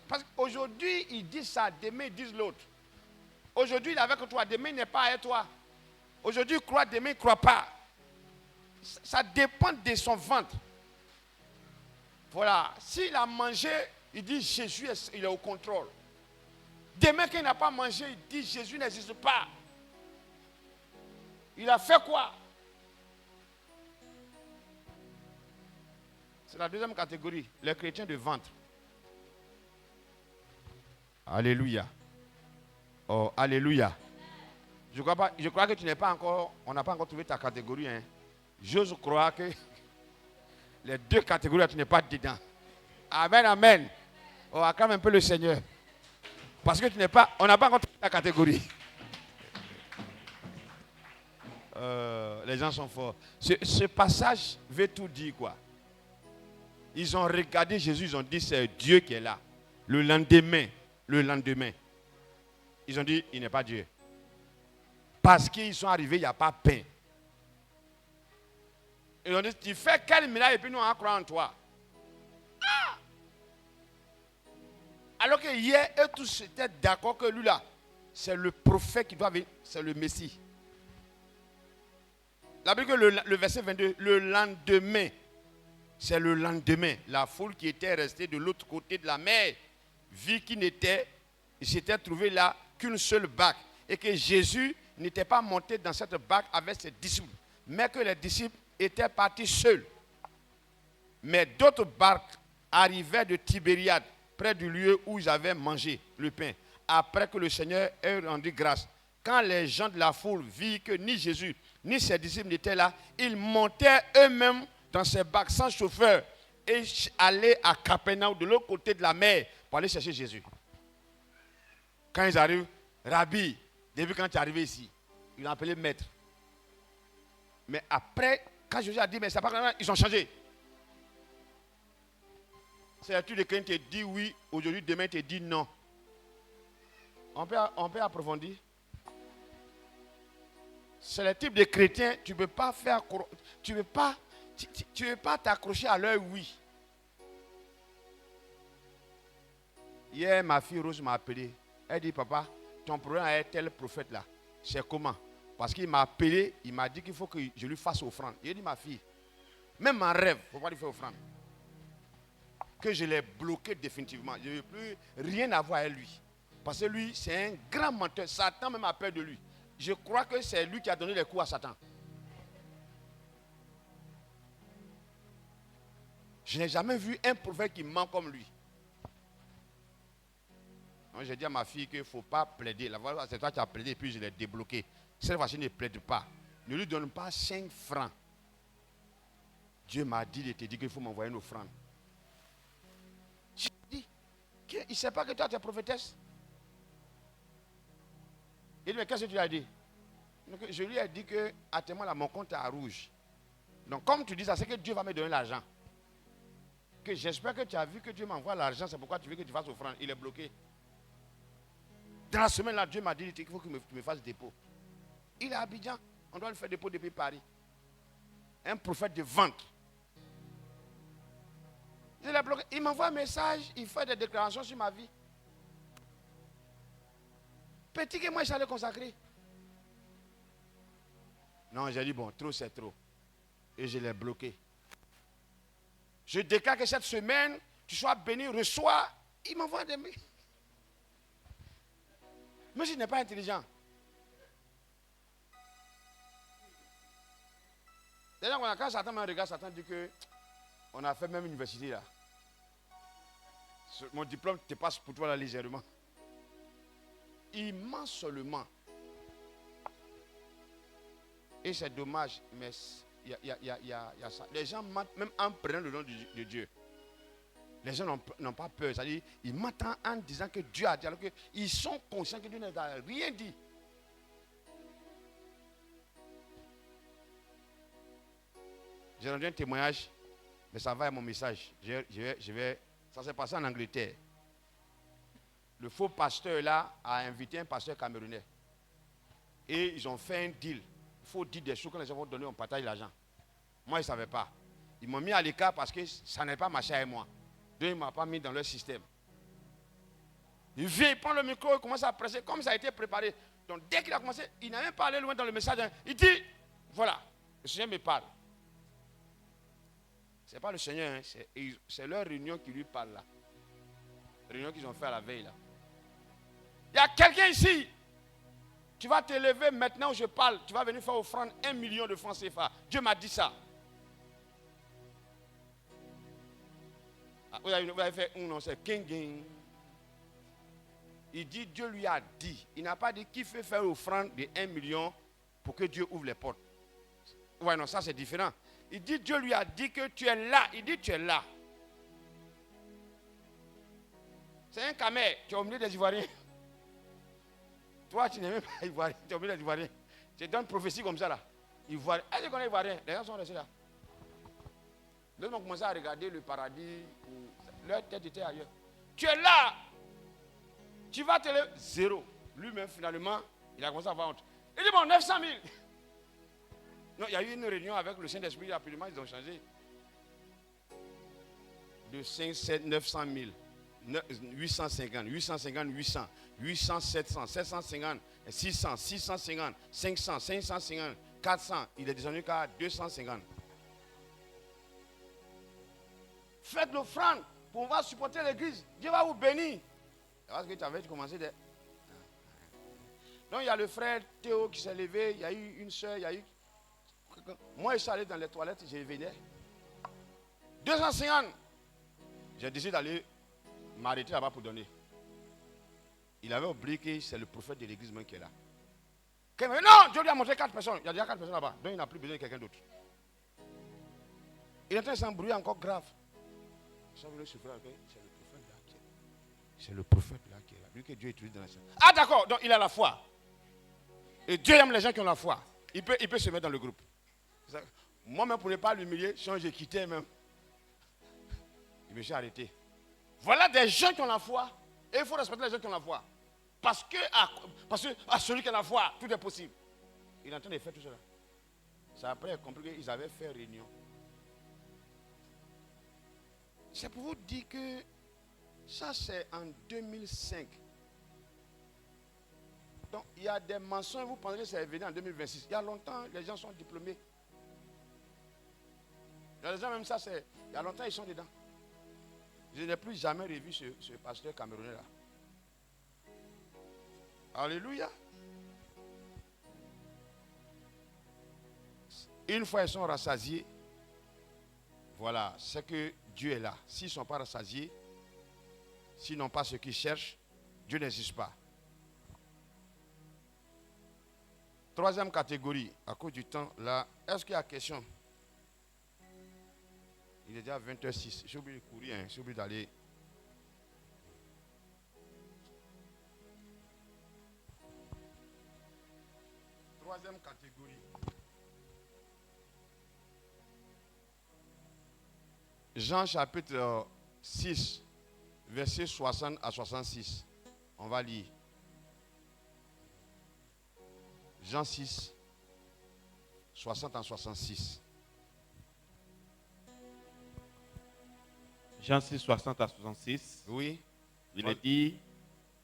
Parce qu'aujourd'hui, ils disent ça, demain, ils disent l'autre. Aujourd'hui, il est avec toi, demain, il n'est pas avec toi. Aujourd'hui, il croit, demain, il ne croit pas. Ça dépend de son ventre. Voilà. S'il a mangé, il dit Jésus, il est au contrôle. Demain, quand il n'a pas mangé, il dit Jésus n'existe pas. Il a fait quoi? C'est la deuxième catégorie, les chrétiens de ventre. Alléluia. Oh, alléluia. Je crois que tu n'es pas encore, on n'a pas encore trouvé ta catégorie. Hein. J'ose croire que les deux catégories, tu n'es pas dedans. Amen, amen. On acclame un peu le Seigneur. Parce que tu n'es pas, on n'a pas encore trouvé ta catégorie. Les gens sont forts. Ce passage veut tout dire quoi. Ils ont regardé Jésus, ils ont dit c'est Dieu qui est là. Le lendemain, ils ont dit il n'est pas Dieu. Parce qu'ils sont arrivés, il n'y a pas pain. Ils ont dit tu fais quel miracle et puis nous on croit en toi. Ah! Alors que hier, eux tous étaient d'accord que lui là, c'est le prophète qui doit venir, c'est le Messie. La Bible, le verset 22, le lendemain, c'est le lendemain, la foule qui était restée de l'autre côté de la mer, vit qu'il s'était trouvé là qu'une seule barque et que Jésus n'était pas monté dans cette barque avec ses disciples, mais que les disciples étaient partis seuls. Mais d'autres barques arrivaient de Tibériade, près du lieu où ils avaient mangé le pain, après que le Seigneur ait rendu grâce. Quand les gens de la foule virent que ni Jésus ni ses disciples n'étaient là, ils montaient eux-mêmes dans ces barques sans chauffeur et allaient à Capernaum, de l'autre côté de la mer, pour aller chercher Jésus. Quand ils arrivent, Rabbi, depuis quand tu es arrivé ici, ils l'ont appelé maître. Mais après, quand Jésus a dit, mais c'est pas grave, ils ont changé. C'est tout de quand tu te dis oui, aujourd'hui, demain, tu te dis non. On peut approfondir. C'est le type de chrétien, tu ne peux pas faire, tu veux pas t'accrocher à leur oui. Hier, ma fille Rose m'a appelé. Elle dit, papa, ton problème avec tel prophète là, c'est comment? Parce qu'il m'a appelé, il m'a dit qu'il faut que je lui fasse offrande. Il a dit, ma fille, même en rêve, il ne faut pas lui faire offrande. Que je l'ai bloqué définitivement. Je ne veux plus rien avoir avec lui. Parce que lui, c'est un grand menteur. Satan même a peur de lui. Je crois que c'est lui qui a donné les coups à Satan. Je n'ai jamais vu un prophète qui ment comme lui. Donc j'ai dit à ma fille qu'il ne faut pas plaider. La fois, c'est toi qui as plaidé et puis je l'ai débloqué. Cette fois-ci, ne plaide pas. Ne lui donne pas 5 francs. Dieu m'a dit de te dire qu'il faut m'envoyer une offrande. J'ai dit, il ne sait pas que toi tu es prophétesse. Il dit, mais qu'est-ce que tu lui as dit? Donc, je lui ai dit que, actuellement, là, mon compte est à rouge. Donc, comme tu dis ça, c'est que Dieu va me donner l'argent. Que j'espère que tu as vu que Dieu m'envoie l'argent, c'est pourquoi tu veux que tu fasses offrande. Il est bloqué. Dans la semaine, là, Dieu m'a dit qu'il faut qu'il me fasse dépôt. Il est à Abidjan. On doit lui faire dépôt depuis Paris. Un prophète de vente. Il est bloqué. Il m'envoie un message, il fait des déclarations sur ma vie. Petit que moi, j'allais consacrer. Non, j'ai dit, bon, trop, c'est trop. Et je l'ai bloqué. Je déclare que cette semaine, tu sois béni, reçois. Il m'envoie des mails. Mais je n'ai pas intelligent. D'ailleurs, quand Satan me regarde, Satan dit que on a fait même université là. Mon diplôme te passe pour toi là légèrement. Il ment seulement. Et c'est dommage, mais y a ça. Les gens mentent même en prenant le nom de Dieu. Les gens n'ont pas peur. C'est-à-dire, ils mentent en disant que Dieu a dit, alors qu'ils sont conscients que Dieu n'a rien dit. J'ai rendu un témoignage, mais ça va à mon message. Ça s'est passé en Angleterre. Le faux pasteur là a invité un pasteur camerounais. Et ils ont fait un deal. Il faut dire des choses quand les gens vont donner, on partage l'argent. Moi, ils ne savaient pas. Ils m'ont mis à l'écart parce que ça n'est pas marché avec moi. Donc, ils ne m'ont pas mis dans leur système. Il vient, il prend le micro, il commence à presser comme ça a été préparé. Donc, dès qu'il a commencé, il n'a même pas allé loin dans le message. Il dit, voilà, le Seigneur me parle. Ce n'est pas le Seigneur, hein, c'est leur réunion qui lui parle là. Réunion qu'ils ont fait à la veille là. Il y a quelqu'un ici. Tu vas t'élever maintenant où je parle. Tu vas venir faire offrande 1 million de francs CFA. Dieu m'a dit ça. Ah, vous avez fait un nom, c'est King. Il dit, Dieu lui a dit. Il n'a pas dit qui fait faire offrande de 1 million pour que Dieu ouvre les portes. Ouais, non, ça c'est différent. Il dit, Dieu lui a dit que tu es là. Il dit, tu es là. C'est un camé. Tu es au milieu des Ivoiriens. Toi, tu n'es même pas Ivoirien. Tu es au milieu des Ivoiriens. Tu donnes une prophétie comme ça là. Ivoirien. Est-ce qu'on est Ivoirien? Les gens sont restés là. Les gens ont commencé à regarder le paradis. Leur tête était ailleurs. Tu es là. Tu vas te lever. Zéro. Lui-même, finalement, il a commencé à avoir honte. Il dit, bon, 900 000. Non, il y a eu une réunion avec le Saint-Esprit, rapidement, ils ont changé. De 5, 7, 900 000. 850, 850, 800, 800, 700, 750, 600, 650, 500, 550, 400. Il est descendu qu'à 250. Faites l'offrande pour pouvoir supporter l'église. Dieu va vous bénir. Parce que tu avais commencé de... Donc il y a le frère Théo qui s'est levé, il y a eu une soeur, il y a eu... Moi je suis allé dans les toilettes, je venais. 250. J'ai décidé d'aller m'arrêter là-bas pour donner. Il avait oublié que c'est le prophète de l'église même qui est là. Non, Dieu lui a montré 4 personnes. Il y a déjà 4 personnes là-bas. Donc il n'a plus besoin de quelqu'un d'autre. Il est en train de s'embrouiller encore grave. C'est le prophète là qui est là. C'est le prophète là qui est là. Lui que Dieu utilise dans la scène. Ah d'accord, donc il a la foi. Et Dieu aime les gens qui ont la foi. Il peut se mettre dans le groupe. Moi-même, pour ne pas l'humilier, j'ai quitté même. Je me suis arrêté. Voilà des gens qui ont la foi. Et il faut respecter les gens qui ont la foi. Parce que à celui qui a la foi, tout est possible. Il est en train de faire tout cela. C'est après qu'il a compris qu'ils avaient fait réunion. C'est pour vous dire que ça c'est en 2005. Donc il y a des mensonges, vous pensez que c'est venu en 2026. Il y a longtemps, les gens sont diplômés. Il y a des gens même ça, il y a longtemps ils sont dedans. Je n'ai plus jamais revu ce pasteur camerounais là. Alléluia. Une fois ils sont rassasiés, voilà, c'est que Dieu est là. S'ils ne sont pas rassasiés, s'ils n'ont pas ce qu'ils cherchent, Dieu n'existe pas. Troisième catégorie, à cause du temps, là, est-ce qu'il y a question? Il est déjà 20h06. J'ai oublié de courir, j'ai oublié d'aller. Troisième catégorie. Jean chapitre 6, versets 60 à 66. On va lire. Jean 6, 60 à 66. Jean 6, 60 à 66. Oui. Il est dit,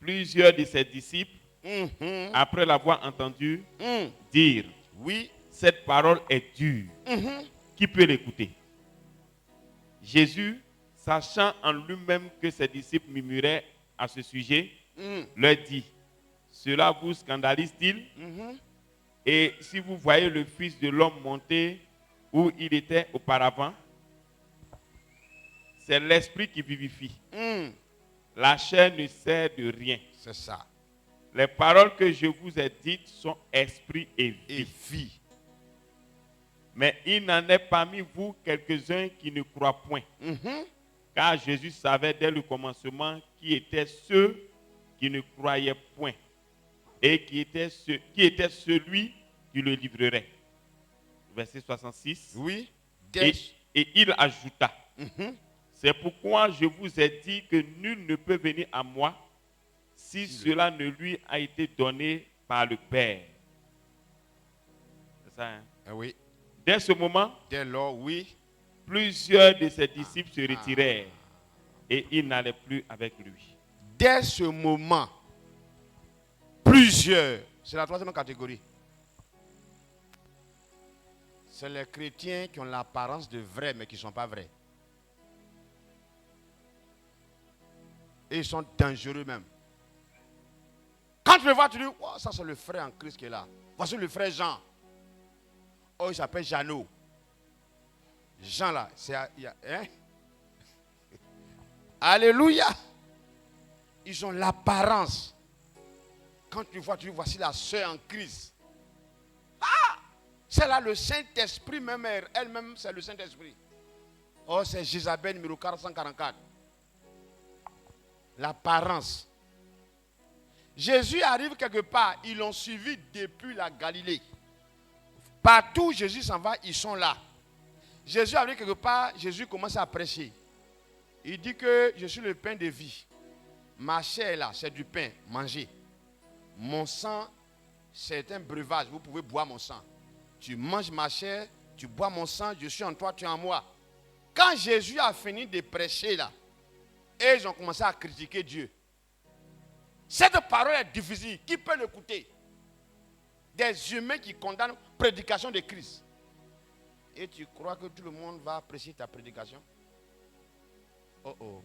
plusieurs de ses disciples, après l'avoir entendu dire, oui, cette parole est dure. Qui peut l'écouter? Jésus, sachant en lui-même que ses disciples murmuraient à ce sujet, leur dit, cela vous scandalise-t-il? Et si vous voyez le Fils de l'homme monter où il était auparavant, c'est l'esprit qui vivifie. La chair ne sert de rien. C'est ça. Les paroles que je vous ai dites sont esprit et vie. Mais il n'en est parmi vous quelques-uns qui ne croient point. Car Jésus savait dès le commencement qui étaient ceux qui ne croyaient point et qui était celui qui le livrerait. Verset 66. Oui. Et il ajouta, c'est pourquoi je vous ai dit que nul ne peut venir à moi si cela ne lui a été donné par le Père. C'est ça, hein? Oui. Dès ce moment, Dès lors, oui. Plusieurs de ses disciples se retirèrent et ils n'allaient plus avec lui. Dès ce moment, plusieurs, c'est la troisième catégorie. C'est les chrétiens qui ont l'apparence de vrais mais qui ne sont pas vrais. Et ils sont dangereux même. Quand tu le vois, tu dis, oh, ça c'est le frère en Christ qui est là. Voici le frère Jean. Oh, il s'appelle Jeannot. Jean là, c'est... Hein? Alléluia. Ils ont l'apparence. Quand tu vois, tu dis, voici la sœur en Christ. Ah! C'est là le Saint-Esprit même, elle-même, c'est le Saint-Esprit. Oh, c'est Jézabel numéro 444. L'apparence. Jésus arrive quelque part, ils l'ont suivi depuis la Galilée. Partout où Jésus s'en va, ils sont là. Jésus arrive quelque part, Jésus commence à prêcher. Il dit que je suis le pain de vie. Ma chair là, c'est du pain, mangez. Mon sang, c'est un breuvage, vous pouvez boire mon sang. Tu manges ma chair, tu bois mon sang, je suis en toi, tu es en moi. Quand Jésus a fini de prêcher là, et ils ont commencé à critiquer Dieu. Cette parole est difficile. Qui peut l'écouter? Des humains qui condamnent la prédication de Christ. Et tu crois que tout le monde va apprécier ta prédication? Oh oh.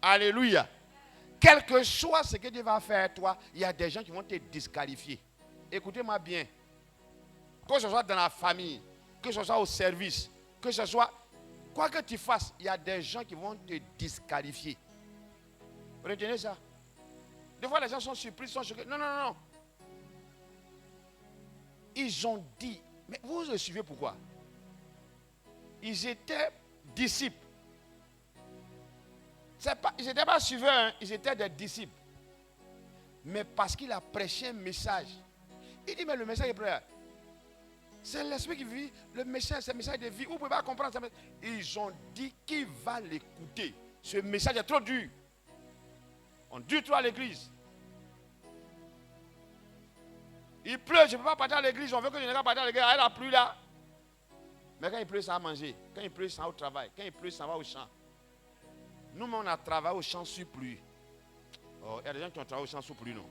Alléluia. Quel que soit ce que Dieu va faire à toi, il y a des gens qui vont te disqualifier. Écoutez-moi bien. Que ce soit dans la famille, que ce soit au service, que ce soit... Quoi que tu fasses, il y a des gens qui vont te disqualifier. Retenez ça. Des fois, les gens sont surpris, sont choqués. Non, non, non. Ils ont dit, mais vous le suivez pourquoi? Ils étaient disciples. Ils n'étaient pas suiveurs, hein, ils étaient des disciples. Mais parce qu'il a prêché un message. Il dit, mais le message est prêt. C'est l'esprit qui vit, le message, c'est un message de vie. Vous ne pouvez pas comprendre ça. Ils ont dit, qui va l'écouter? Ce message est trop dur. On dit trop à l'église. Il pleut, je ne peux pas partir à l'église. On veut que je ne pas partir à l'église. Elle a plu là. Mais quand il pleut, ça va manger. Quand il pleut, ça va au travail. Quand il pleut, ça va au champ. Nous, on a travaillé au champ sous pluie. Oh, il y a des gens qui ont travaillé au champ sous pluie, non?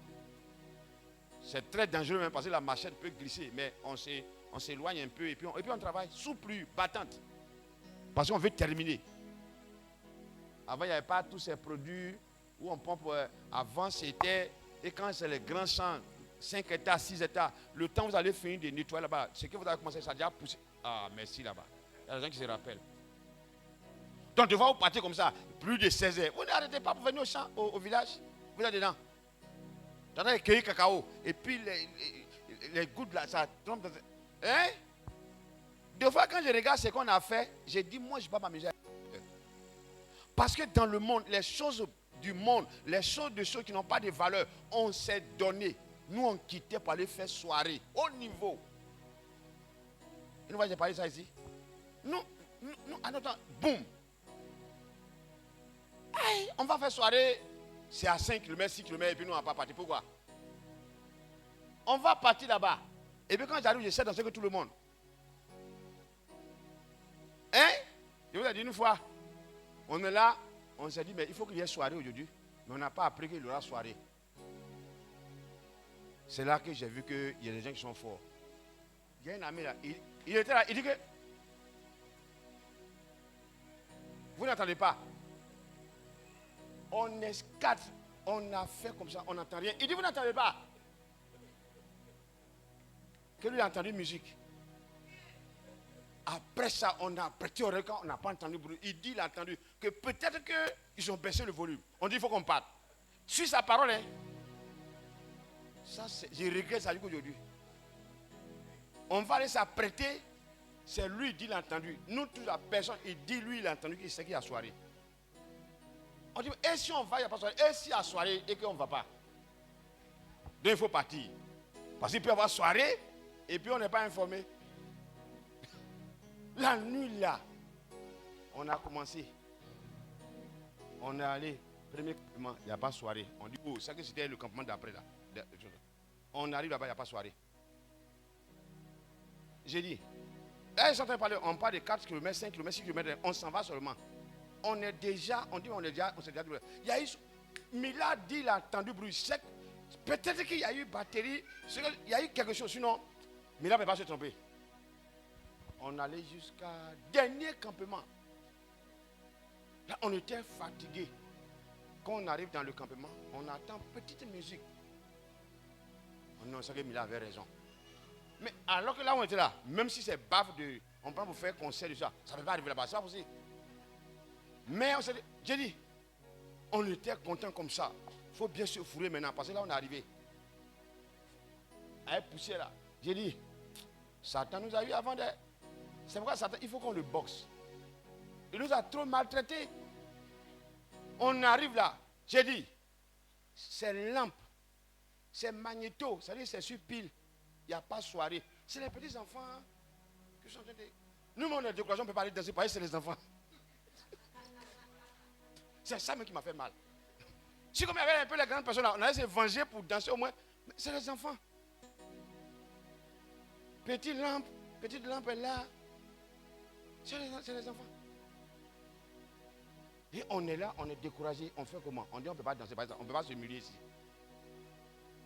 C'est très dangereux même parce que la machette peut glisser. Mais on s'éloigne un peu et puis on travaille sous pluie battante. Parce qu'on veut terminer. Avant, il n'y avait pas tous ces produits où on pompe. Avant, c'était... Et quand c'est les grands champs, 5 hectares, 6 hectares, le temps où vous allez finir de nettoyer là-bas, ce que vous avez commencé, ça a déjà poussé. Ah, merci là-bas. Il y a des gens qui se rappellent. Donc, de voir vous partir comme ça, plus de 16 heures. Vous n'arrêtez pas pour venir au champ, au village. Vous êtes dedans. Vous allez cueillir cacao. Et puis, les gouttes là, ça tombe dans... Hein? Des fois, quand je regarde ce qu'on a fait, je dis, moi, je ne vais pas m'amuser. Parce que dans le monde, les choses du monde, les choses de ceux qui n'ont pas de valeur, on s'est donné. Nous, on quittait pour aller faire soirée, au niveau. Une fois, j'ai parlé de ça ici. Nous, à notre temps, boum. Hey, on va faire soirée, c'est à 5 km, 6 km, et puis nous, on ne va pas partir. Pourquoi? On va partir là-bas. Et puis quand j'arrive, je sais danser que tout le monde. Hein? Je vous ai dit une fois, on est là, on s'est dit, mais il faut qu'il y ait soirée aujourd'hui. Mais on n'a pas appris qu'il y aura soirée. C'est là que j'ai vu qu'il y a des gens qui sont forts. Il y a un ami là, il était là, il dit que... Vous n'entendez pas? On escate, on a fait comme ça, on n'entend rien. Il dit, vous n'entendez pas? Que lui a entendu musique. Après ça, on a prêté au regard, on n'a pas entendu bruit. Il dit, il a entendu que peut-être qu'ils ont baissé le volume. On dit, il faut qu'on parte. Suis sa parole, hein. Ça, je regrette ça aujourd'hui. On va aller s'apprêter. C'est lui, il dit, il a entendu. Nous, toute la personne, il dit, lui, il a entendu qu'il sait qu'il y a soirée. On dit, et si on va, il n'y a pas soirée. Et s'il y a soirée et qu'on ne va pas. Donc il faut partir. Parce qu'il peut y avoir soirée et puis on n'est pas informé. La nuit là, on a commencé. On est allé, premier campement, il n'y a pas soirée. On dit, oh, ça que c'était le campement d'après là. On arrive là-bas, il n'y a pas soirée. J'ai dit, là, ils sont en train de parler, on parle de 4 km, 5 km, 6 km, on s'en va seulement. On est déjà, on dit, on s'est déjà. Il y a eu, Mila dit, il a entendu bruit sec. Peut-être qu'il y a eu batterie, il y a eu quelque chose, sinon, Mila ne peut pas se tromper. On allait jusqu'à dernier campement. Là, on était fatigué. Quand on arrive dans le campement, on entend petite musique. On sait que Mila avait raison. Mais alors que là, on était là, même si c'est baf de. On prend pour faire concert de ça, ça ne peut pas arriver là-bas, c'est pas possible. Mais on s'est dit, j'ai dit, on était content comme ça. Il faut bien se fourrer maintenant, parce que là, on est arrivé. Elle poussait là. J'ai dit, Satan nous a eu avant de. C'est pourquoi Satan, il faut qu'on le boxe. Il nous a trop maltraités. On arrive là. J'ai dit, c'est lampe, c'est magnéto, c'est-à-dire c'est sur pile. Il n'y a pas soirée. C'est les petits enfants qui sont en train de. Nous, on est décoration, on ne peut pas aller danser, parce que c'est les enfants. C'est ça même qui m'a fait mal. Si comme il y avait un peu les grandes personnes là, on allait se venger pour danser au moins. Mais c'est les enfants. Petite lampe est là. C'est les enfants. Et on est là, on est découragé. On fait comment? On dit on ne peut pas danser, par exemple, on ne peut pas se humilier ici.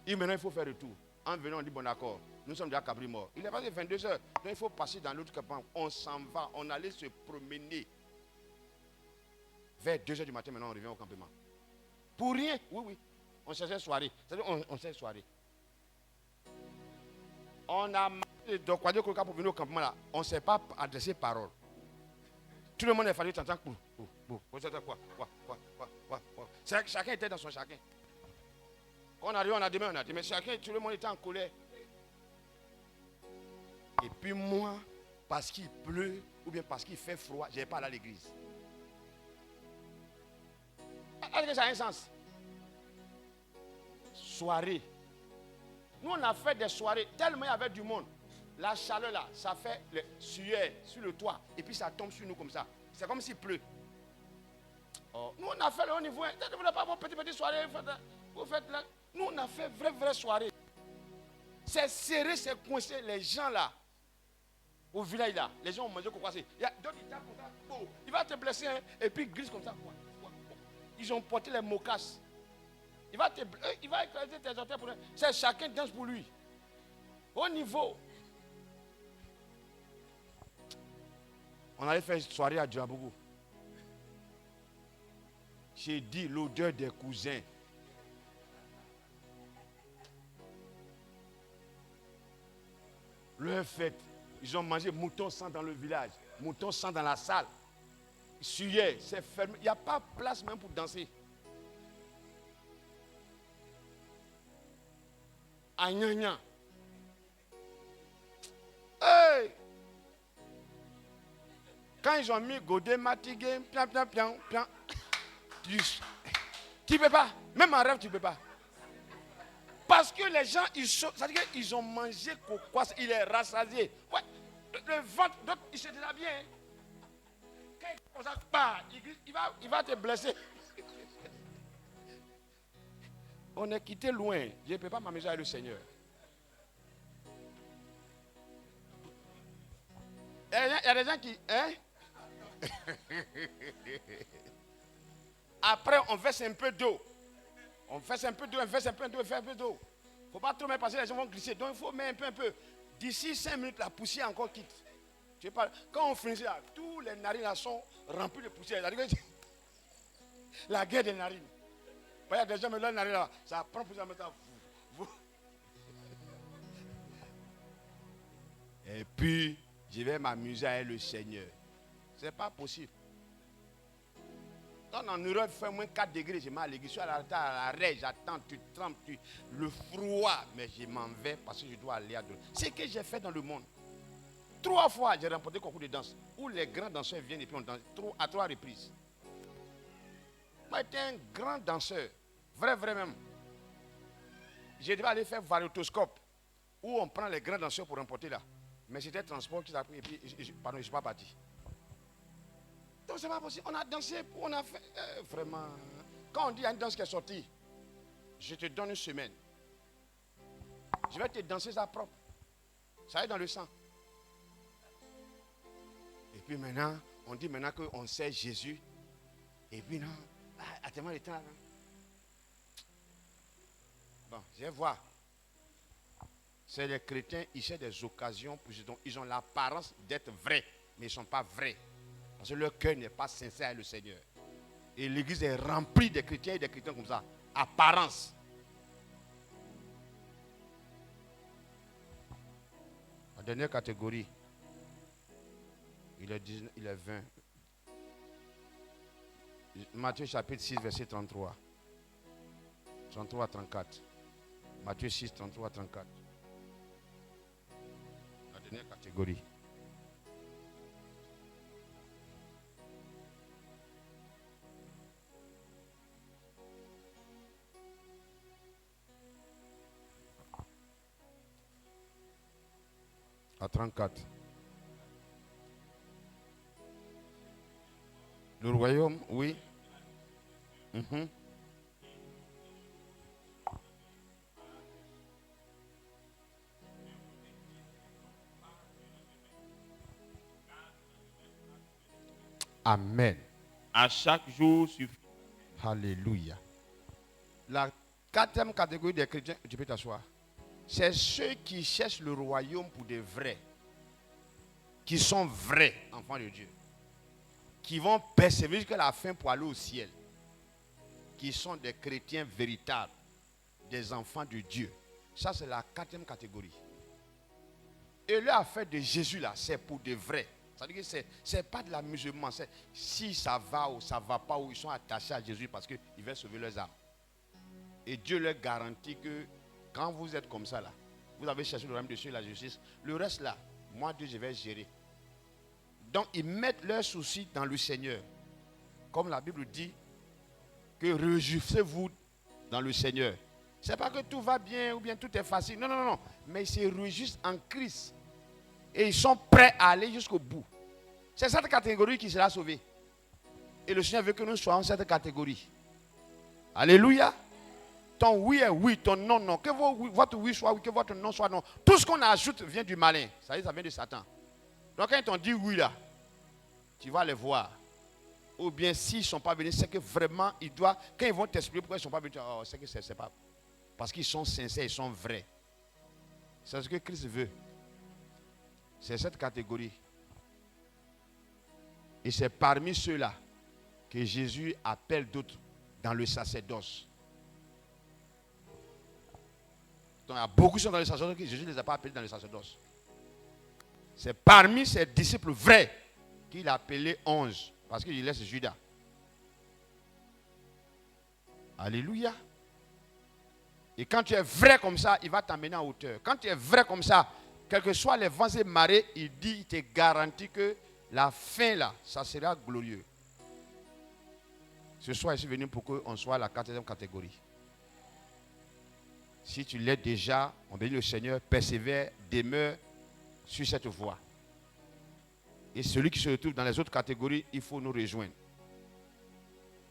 Et maintenant il faut faire le tour. En venant, on dit bon d'accord, nous sommes déjà Cabri mort. Il est passé 22 heures, donc il faut passer dans l'autre campagne. On s'en va, on allait se promener. Vers 2 heures du matin, maintenant on revient au campement. Pour rien, oui. On cherchait soirée. C'est-à-dire on cherchait soirée. On a marché de Kwadi Koloka pour venir au campement là. On ne s'est pas adressé parole. Tout le monde est fallu t'entendre. Quoi. Chacun était dans son chacun. Quand on arrive, on a dit, mais chacun, tout le monde était en colère. Et puis moi, parce qu'il pleut, ou bien parce qu'il fait froid, je n'ai pas allé à l'église. Est-ce que ça a un sens? Soirée. Nous, on a fait des soirées tellement il y avait du monde. La chaleur là, ça fait le sueur sur le toit. Et puis ça tombe sur nous comme ça. C'est comme s'il pleut. Oh. Nous, on a fait le haut niveau. Vous n'avez pas vos petites soirées. Vous faites là. Nous, on a fait vraie soirée. C'est serré, c'est coincé. Les gens là, au village là, les gens ont mangé quoi. Il y a d'autres qui tapent comme ça. Oh, il va te blesser hein, et puis glisse comme ça. Ils ont porté les mocasses. Il va écraser tes orteils pour lui. C'est chacun danse pour lui. Au niveau. On allait faire une soirée à Djabougou. J'ai dit l'odeur des cousins. Leur fête. Ils ont mangé mouton sang dans le village. Mouton sang dans la salle. Suyer, c'est fermé. Il n'y a pas place même pour danser. Agnagna. Hey! Quand ils ont mis Godé, Matigué, pian. Tu ne peux pas. Même en rêve, tu ne peux pas. Parce que les gens, c'est-à-dire qu'ils ont mangé cocois, il est rassasié. Ouais, le ventre, il se déshabille. Hein. Quand il commence à parler, il va te blesser. On est quitté loin. Je ne peux pas m'amuser avec le Seigneur. Il y a des gens qui... Hein? Après, on verse un peu d'eau. On verse un peu d'eau. Il ne faut pas trop mettre parce que les gens vont glisser. Donc, il faut mettre un peu. D'ici 5 minutes, la poussière encore quitte. Tu sais pas, quand on finit là, tous les narines là sont remplis de poussière. La guerre des narines. Il y a des gens, mais là, narines là, ça prend poussière. Et puis, je vais m'amuser avec le Seigneur. Ce n'est pas possible. En Europe, il fait moins 4 degrés, je m'en à l'église. Je suis à la raie, j'attends, tu trembles, le froid. Mais je m'en vais parce que je dois aller à deux. C'est ce que j'ai fait dans le monde. 3 fois, j'ai remporté le concours de danse. Où les grands danseurs viennent et puis on danse à 3 reprises. Moi, j'étais un grand danseur. Vrai même. J'ai dû aller faire variotoscope. Où on prend les grands danseurs pour remporter là. Mais c'était transport qui s'appelle. Et puis, pardon, je ne suis pas parti. Donc, c'est pas possible. On a dansé, on a fait. Vraiment. Quand on dit il y a une danse qui est sortie, je te donne une semaine. Je vais te danser ça propre. Ça est dans le sang. Et puis maintenant, on dit maintenant qu'on sait Jésus. Et puis non, attends-moi le temps là. Bon, je vais voir. C'est les chrétiens, ils cherchent des occasions, ils ont l'apparence d'être vrais, mais ils ne sont pas vrais. Parce que leur cœur n'est pas sincère avec le Seigneur. Et l'église est remplie de chrétiens et des chrétiens comme ça. Apparence. La dernière catégorie, il est 20. Matthieu chapitre 6, verset 33. 33 à 34. Matthieu 6, 33 à 34. La dernière catégorie. À 34. Le royaume, oui. Amen. À chaque jour suffit. Alléluia. La 4e catégorie des chrétiens, tu peux t'asseoir. C'est ceux qui cherchent le royaume pour des vrais. Qui sont vrais enfants de Dieu. Qui vont persévérer jusqu'à la fin pour aller au ciel. Qui sont des chrétiens véritables. Des enfants de Dieu. Ça, c'est la 4e catégorie. Et l'affaire de Jésus, là, c'est pour des vrais. C'est-à-dire que ce n'est pas de la musulmane. Si ça va ou ça ne va pas, ou ils sont attachés à Jésus parce qu'il va sauver leurs âmes. Et Dieu leur garantit que quand vous êtes comme ça, là, vous avez cherché le royaume de Dieu et la justice, le reste là, moi Dieu, je vais gérer. Donc ils mettent leurs soucis dans le Seigneur. Comme la Bible dit, que réjouissez-vous dans le Seigneur. Ce n'est pas que tout va bien ou bien tout est facile. Non, non, non. Mais ils se réjouissent en Christ. Et ils sont prêts à aller jusqu'au bout. C'est cette catégorie qui sera sauvée. Et le Seigneur veut que nous soyons cette catégorie. Alléluia. Ton oui est oui, ton non, non. Que votre oui soit oui, que votre non soit non. Tout ce qu'on ajoute vient du malin. Ça vient de Satan. Donc quand ils t'ont dit oui là, tu vas les voir. Ou bien s'ils ne sont pas venus, c'est que vraiment, ils doivent, quand ils vont t'expliquer pourquoi ils ne sont pas venus, c'est que c'est pas. Parce qu'ils sont sincères, ils sont vrais. C'est ce que Christ veut. C'est cette catégorie. Et c'est parmi ceux-là que Jésus appelle d'autres dans le sacerdoce. Donc il y a beaucoup qui sont dans le sacerdoce que Jésus ne les a pas appelés dans le sacerdoce. C'est parmi ses disciples vrais qu'il a appelé 11. Parce qu'il laisse Judas. Alléluia. Et quand tu es vrai comme ça, il va t'emmener en hauteur. Quand tu es vrai comme ça, quels que soient les vents et marées, il te garantit que la fin là, ça sera glorieux. Ce soir, je suis venu pour qu'on soit à la 4e catégorie. Si tu l'es déjà, on bénit le Seigneur, persévère, demeure sur cette voie. Et celui qui se retrouve dans les autres catégories, il faut nous rejoindre.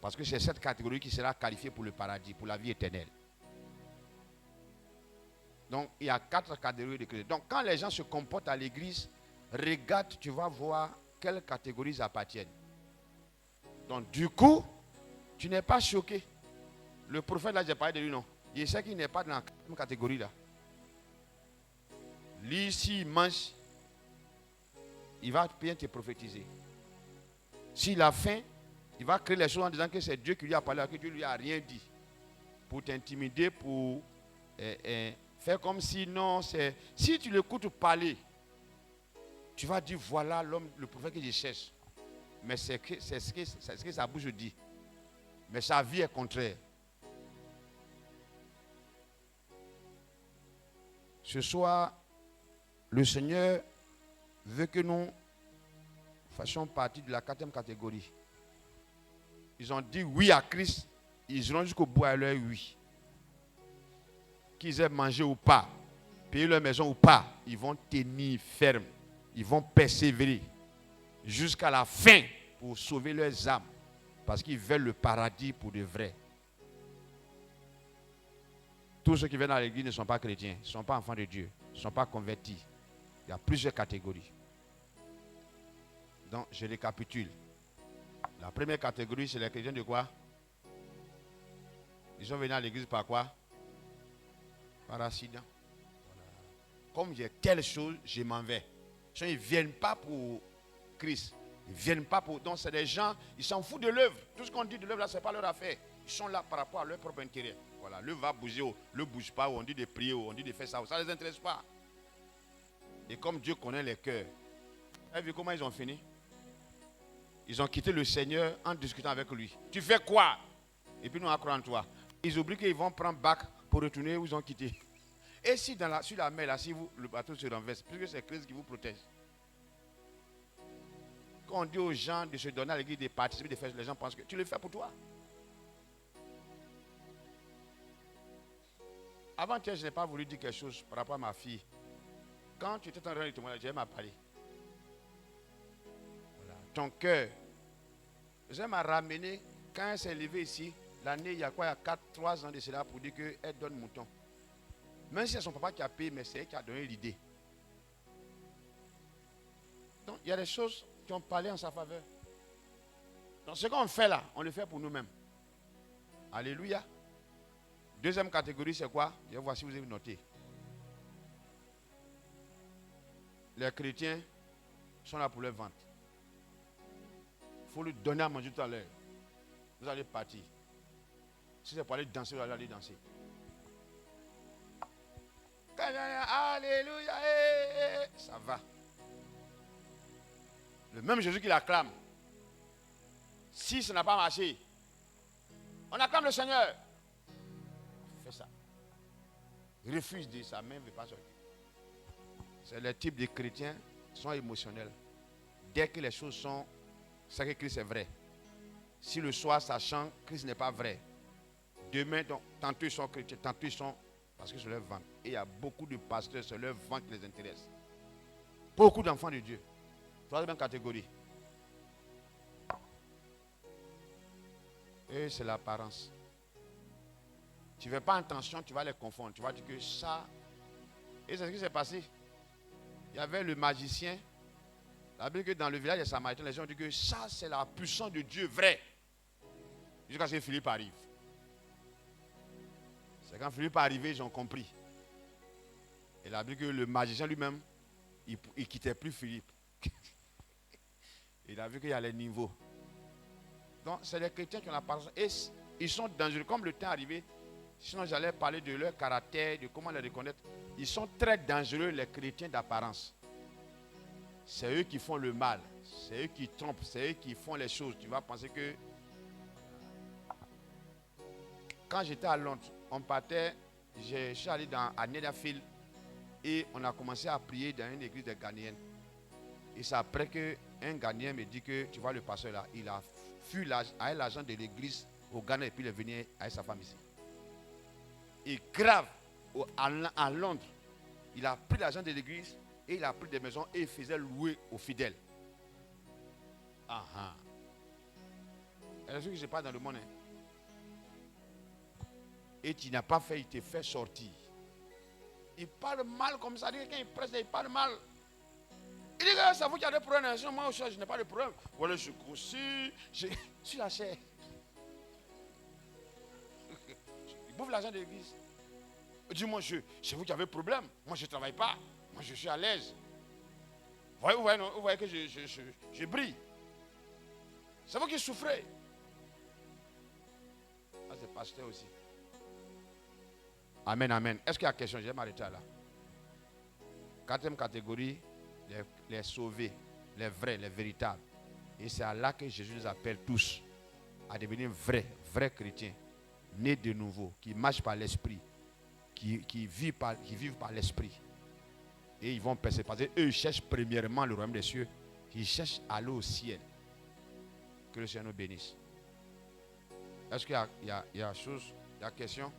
Parce que c'est cette catégorie qui sera qualifiée pour le paradis, pour la vie éternelle. Donc, il y a 4 catégories de chrétiens. Donc, quand les gens se comportent à l'église, regarde, tu vas voir quelle catégorie ils appartiennent. Donc, du coup, tu n'es pas choqué. Le prophète, là, j'ai parlé de lui, non. Il sait qu'il n'est pas dans la 4e catégorie, là. Lui, s'il mange, il va bien te prophétiser. S'il a faim, il va créer les choses en disant que c'est Dieu qui lui a parlé, que Dieu ne lui a rien dit. Pour t'intimider, pour faire comme si non, c'est... Si tu l'écoutes parler, tu vas dire, voilà l'homme, le prophète que je cherche. Mais c'est ce que sa bouche dit. Mais sa vie est contraire. Ce soir, le Seigneur veut que nous fassions partie de la 4e catégorie. Ils ont dit oui à Christ, ils iront jusqu'au bout à leur oui. Qu'ils aient mangé ou pas, payer leur maison ou pas, ils vont tenir ferme, ils vont persévérer jusqu'à la fin pour sauver leurs âmes, parce qu'ils veulent le paradis pour de vrai. Tous ceux qui viennent à l'église ne sont pas chrétiens, ne sont pas enfants de Dieu, ne sont pas convertis. Il y a plusieurs catégories. Donc, je récapitule. La première catégorie, c'est les chrétiens de quoi? Ils sont venus à l'église par quoi? Par accident. Voilà. Comme j'ai telle chose, je m'en vais. Ils ne viennent pas pour Christ. Ils ne viennent pas pour... Donc, c'est des gens, ils s'en foutent de l'œuvre. Tout ce qu'on dit de l'œuvre, là, ce n'est pas leur affaire. Ils sont là par rapport à leur propre intérêt. Voilà, l'œuvre va bouger, le bouge pas, on dit de prier, on dit de faire ça. Ça ne les intéresse pas. Et comme Dieu connaît les cœurs, vous avez vu comment ils ont fini? Ils ont quitté le Seigneur en discutant avec lui. Tu fais quoi? Et puis nous on croit en toi. Ils oublient qu'ils vont prendre bac pour retourner où ils ont quitté. Et si sur la mer, là, si le bateau se renverse, puisque c'est Christ qui vous protège. Quand on dit aux gens de se donner à l'église, de participer, de faire, les gens pensent que tu le fais pour toi. Avant-hier, je n'ai pas voulu dire quelque chose par rapport à ma fille. Quand tu étais en train de témoigner, j'aime à parler. Voilà. Ton cœur. J'aime à ramener, quand elle s'est levée ici, l'année, il y a quoi, il y a 3 ans de cela, pour dire qu'elle donne mouton. Même si c'est son papa qui a payé, mais c'est elle qui a donné l'idée. Donc, il y a des choses qui ont parlé en sa faveur. Donc, ce qu'on fait là, on le fait pour nous-mêmes. Alléluia. Deuxième catégorie, c'est quoi? Je vais voir si vous avez noté. Les chrétiens sont là pour leur vente. Il faut lui donner à manger tout à l'heure. Vous allez partir. Si c'est pour aller danser, vous allez aller danser. Alléluia. Ça va. Le même Jésus qui l'acclame. Si ça n'a pas marché, on acclame le Seigneur. Fais ça. Refuse de sa main ne veut pas sortir. C'est le type de chrétiens qui sont émotionnels. Dès que les choses sont, c'est que Christ est vrai. Si le soir ça chante, Christ n'est pas vrai. Demain, donc, tantôt ils sont chrétiens, tantôt ils sont, parce que c'est leur vente. Et il y a beaucoup de pasteurs, c'est leur vente qui les intéresse. Beaucoup d'enfants de Dieu. Troisième catégorie. Et c'est l'apparence. Tu ne fais pas attention, tu vas les confondre. Tu vas dire que ça... Et c'est ce qui s'est passé. Il y avait le magicien. La Bible dit que dans le village des Samaritains, les gens ont dit que ça, c'est la puissance de Dieu vrai. Jusqu'à ce que Philippe arrive. C'est quand Philippe est arrivé, ils ont compris. Et la Bible dit que le magicien lui-même, il ne quittait plus Philippe. Il a vu qu'il y a les niveaux. Donc, c'est les chrétiens qui ont la parole. Et ils sont dangereux. Comme le temps est arrivé, sinon j'allais parler de leur caractère, de comment les reconnaître. Ils sont très dangereux, les chrétiens d'apparence. C'est eux qui font le mal. C'est eux qui trompent. C'est eux qui font les choses. Tu vas penser que... Quand j'étais à Londres, on partait, je suis allé à Netherfield et on a commencé à prier dans une église de Ghanéens. Et c'est après qu'un Ghanéen me dit que, tu vois le pasteur là, il a fui avec l'argent de l'église au Ghana et puis il est venu avec sa femme ici. Et grave, à Londres, il a pris l'argent de l'église et il a pris des maisons et il faisait louer aux fidèles. Ah ah. C'est ce qui se passe dans le monde. Hein. Et tu n'as pas fait, il te fait sortir. Il parle mal comme ça. Quand il presse, il parle mal. Il dit que c'est vous qui avez des problèmes. Moi, je n'ai pas de problème. Voilà, je grossis, je suis la chair. Il bouffe l'argent de l'église. Dis-moi, c'est vous qui avez problème. Moi, je ne travaille pas. Moi, je suis à l'aise. Vous voyez que je brille. C'est vous qui souffrez. Ah, c'est pasteur aussi. Amen, amen. Est-ce qu'il y a question? Je vais m'arrêter là. 4e catégorie, les sauvés, les vrais, les véritables. Et c'est à là que Jésus les appelle tous. à devenir vrais chrétiens, nés de nouveau, qui marchent par l'esprit, qui vivent par l'esprit. Et ils vont persévérer parce qu'eux, ils cherchent premièrement le royaume des cieux. Ils cherchent à aller au ciel. Que le Seigneur nous bénisse. Est-ce qu'il y a chose, il y a question?